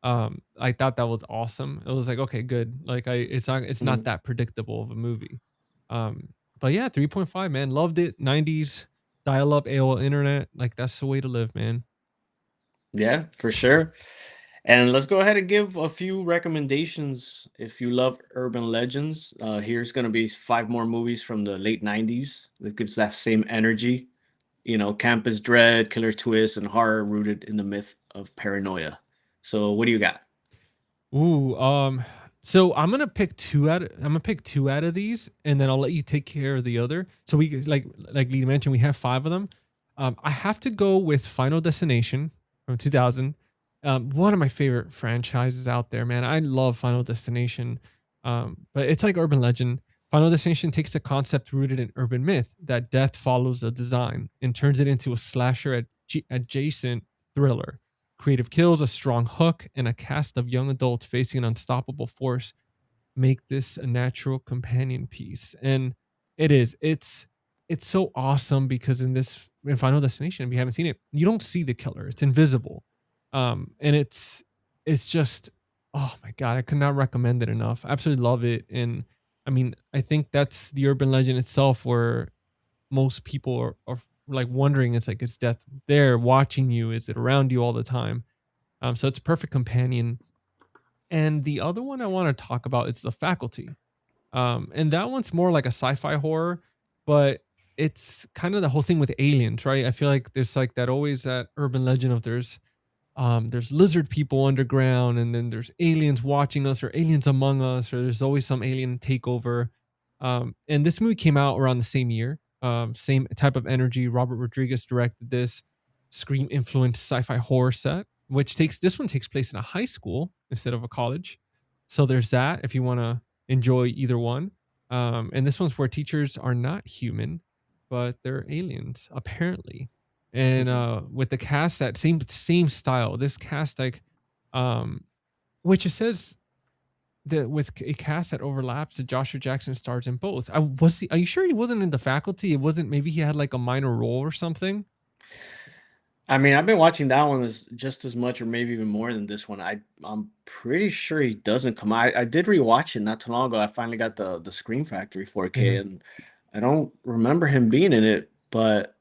I thought that was awesome. It was like, okay, good. Like it's not Mhm. that predictable of a movie. But yeah, 3.5, man. Loved it. 90s dial up AOL internet. Like that's the way to live, man. Yeah, for sure. And let's go ahead and give a few recommendations if you love urban legends. Here's going to be 5 more movies from the late 90s that gives that same energy. Campus dread, killer twists, and horror rooted in the myth of paranoia. So, what do you got? Ooh, so I'm gonna pick two out of these, and then I'll let you take care of the other. So like Lee mentioned, we have five of them. I have to go with Final Destination from 2000. One of my favorite franchises out there, man. I love Final Destination. But it's like urban legend. Final Destination takes the concept rooted in urban myth that death follows the design and turns it into a slasher adjacent thriller. Creative kills, a strong hook, and a cast of young adults facing an unstoppable force make this a natural companion piece. And it is. It's so awesome because in Final Destination, if you haven't seen it, you don't see the killer. It's invisible. And it's just, oh my god, I could not recommend it enough. I absolutely love it. And I mean, I think that's the urban legend itself where most people are like wondering, it's like, is death there watching you? Is it around you all the time? So it's a perfect companion. And the other one I want to talk about is The Faculty. And that one's more like a sci-fi horror, but it's kind of the whole thing with aliens, right? I feel like there's like that always that urban legend of there's lizard people underground, and then there's aliens watching us or aliens among us, or there's always some alien takeover. And this movie came out around the same year. Same type of energy. Robert Rodriguez directed this Scream influenced sci-fi horror set, which takes this one takes place in a high school instead of a college. So there's that if you want to enjoy either one. And this one's where teachers are not human, but they're aliens apparently. And Mhm. with the cast, that same style, this cast, like which it says that with a cast that overlaps, that Joshua Jackson stars in both. Are you sure he wasn't in The Faculty? It wasn't, maybe he had like a minor role or something. I mean, I've been watching that one as just as much or maybe even more than this one. I'm pretty sure he doesn't come. I did rewatch it not too long ago. I finally got the Scream Factory 4K, Yeah. and I don't remember him being in it. But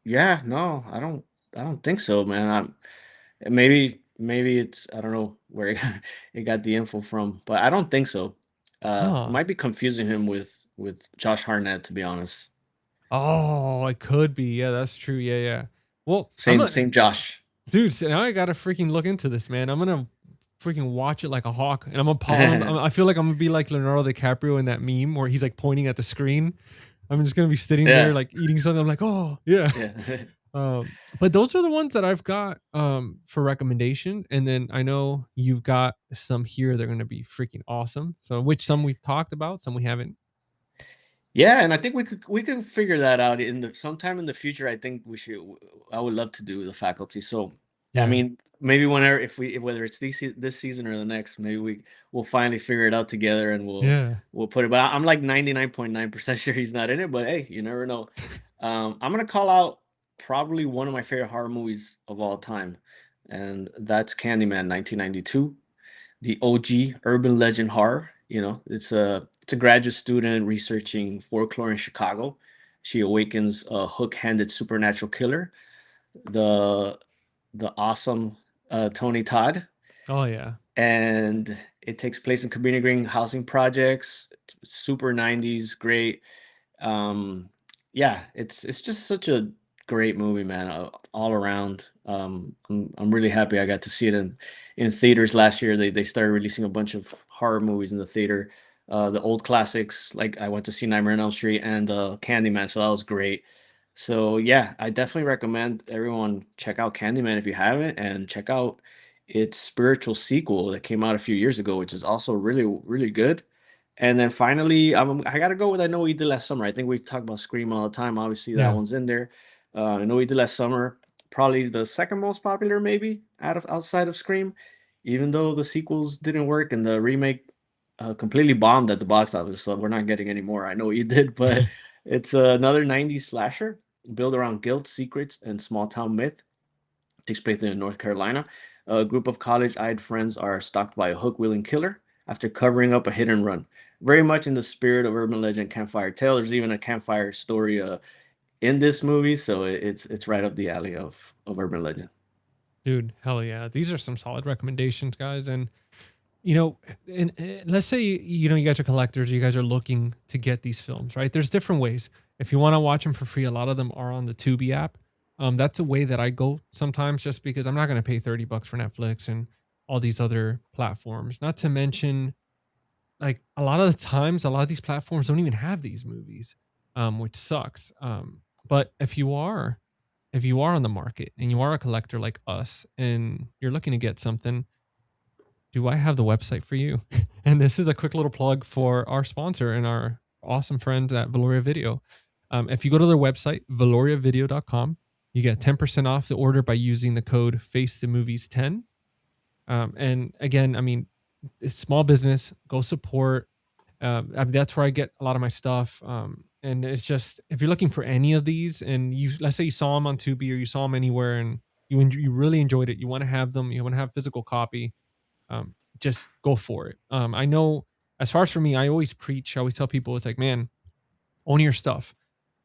yeah, no, I don't think so, man. Maybe it's, I don't know where it got the info from, but I don't think so. Huh. Might be confusing him with Josh Hartnett, to be honest. Oh, it could be. Yeah, that's true. Yeah, yeah. Well, Same same Josh. dude. So now I gotta freaking look into this, man. I'm gonna freaking watch it like a hawk, and I feel like I'm gonna be like Leonardo DiCaprio in that meme where he's like pointing at the screen. I'm just gonna be sitting there Yeah, like eating something. I'm like, oh yeah. yeah. But those are the ones that I've got for recommendation, and then I know you've got some here. They're gonna be freaking awesome. So, which some we've talked about, some we haven't. Yeah, and I think we could figure that out in the sometime in the future. I think we should. I would love to do the faculty. So, I Yeah, mean, maybe whenever whether it's this season or the next, maybe we'll finally figure it out together and yeah. we'll put it. But I'm like 99.9% sure he's not in it. But hey, you never know. I'm gonna call out probably one of my favorite horror movies of all time, and that's Candyman, 1992, the OG urban legend horror. It's a graduate student researching folklore in Chicago. She awakens a hook-handed supernatural killer, the the awesome Tony Todd, Oh yeah. and it takes place in Cabrini Green housing projects. Super 90s, great. Um, Yeah, it's just such a great movie, man, all around. I'm really happy I got to see it in theaters last year. They started releasing a bunch of horror movies in the theater. The old classics, like I went to see Nightmare on Elm Street and Candyman, so that was great. So yeah, I definitely recommend everyone check out Candyman if you haven't, and check out its spiritual sequel that came out a few years ago, which is also really really good. And then finally, I gotta go with I Know What You Did Last Summer. I think we talk about Scream all the time. Obviously, that Yeah. one's in there. I Know What You Did Last Summer, probably the second most popular, maybe outside of Scream, even though the sequels didn't work and the remake completely bombed at the box office. So we're not getting any more. I Know What You Did, but it's another '90s slasher built around guilt, secrets, and small town myth. Takes place in North Carolina. A group of college-eyed friends are stalked by a hook-wielding killer after covering up a hit and run. Very much in the spirit of urban legend campfire tale. There's even a campfire story in this movie, so it's right up the alley of urban legend. Dude, hell yeah. These are some solid recommendations, guys. And you know, and let's say you guys are collectors, you guys are looking to get these films, right? There's different ways. If you want to watch them for free, a lot of them are on the Tubi app. That's a way that I go sometimes, just because I'm not going to pay $30 for Netflix and all these other platforms. Not to mention, like, a lot of the times, a lot of these platforms don't even have these movies, which sucks. But if you are on the market and you are a collector like us and you're looking to get something, do I have the website for you? And this is a quick little plug for our sponsor and our awesome friends at Valoria Video. If you go to their website, valoriavideo.com, you get 10% off the order by using the code FACE2MOVIES10. And again, I mean, it's small business, go support. I mean, that's where I get a lot of my stuff. And it's just, if you're looking for any of these and let's say you saw them on Tubi or you saw them anywhere and you really enjoyed it, you want to have them, you want to have physical copy, just go for it. I know, as far as for me, I always preach, I always tell people, it's like, man, own your stuff.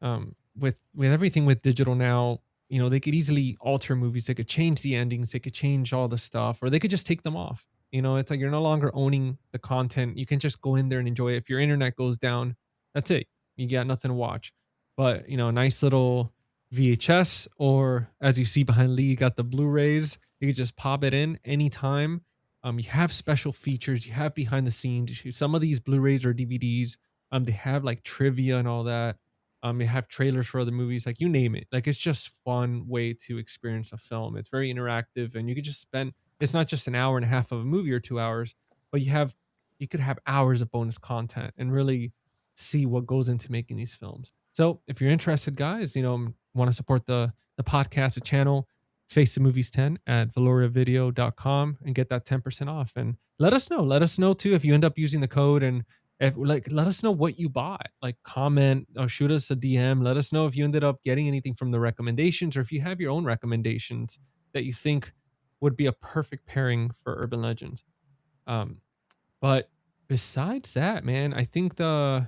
With everything with digital now, they could easily alter movies. They could change the endings. They could change all the stuff, or they could just take them off. It's like you're no longer owning the content. You can just go in there and enjoy it. If your internet goes down, that's it. You got nothing to watch. But a nice little VHS, or as you see behind Lee, you got the Blu-rays. You can just pop it in anytime. You have special features. You have behind the scenes. Some of these Blu-rays or DVDs, they have like trivia and all that. They have trailers for other movies, like you name it. Like, it's just fun way to experience a film. It's very interactive, and you could just spend. It's not just an hour and a half of a movie or 2 hours, but you could have hours of bonus content and really see what goes into making these films. So if you're interested, guys, want to support the podcast, the channel, Face the Movies 10 at valoriavideo.com and get that 10% off. And let us know. Let us know too if you end up using the code, and let us know what you bought. Like, comment or shoot us a DM. Let us know if you ended up getting anything from the recommendations, or if you have your own recommendations that you think would be a perfect pairing for Urban Legends. Um, but besides that, man, I think I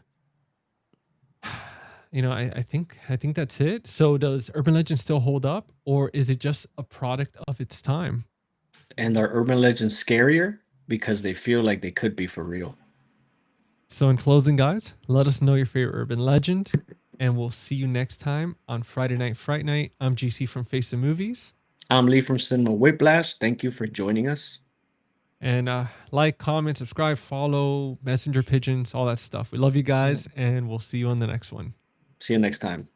think that's it. So does Urban Legend still hold up, or is it just a product of its time? And are urban legends scarier because they feel like they could be for real? So in closing, guys, let us know your favorite urban legend, and we'll see you next time on Friday Night Fright Night. I'm GC from Face of Movies. I'm Lee from Cinema Whiplash. Thank you for joining us. And like, comment, subscribe, follow, messenger pigeons, all that stuff. We love you Yeah. guys, and we'll see you on the next one. See you next time.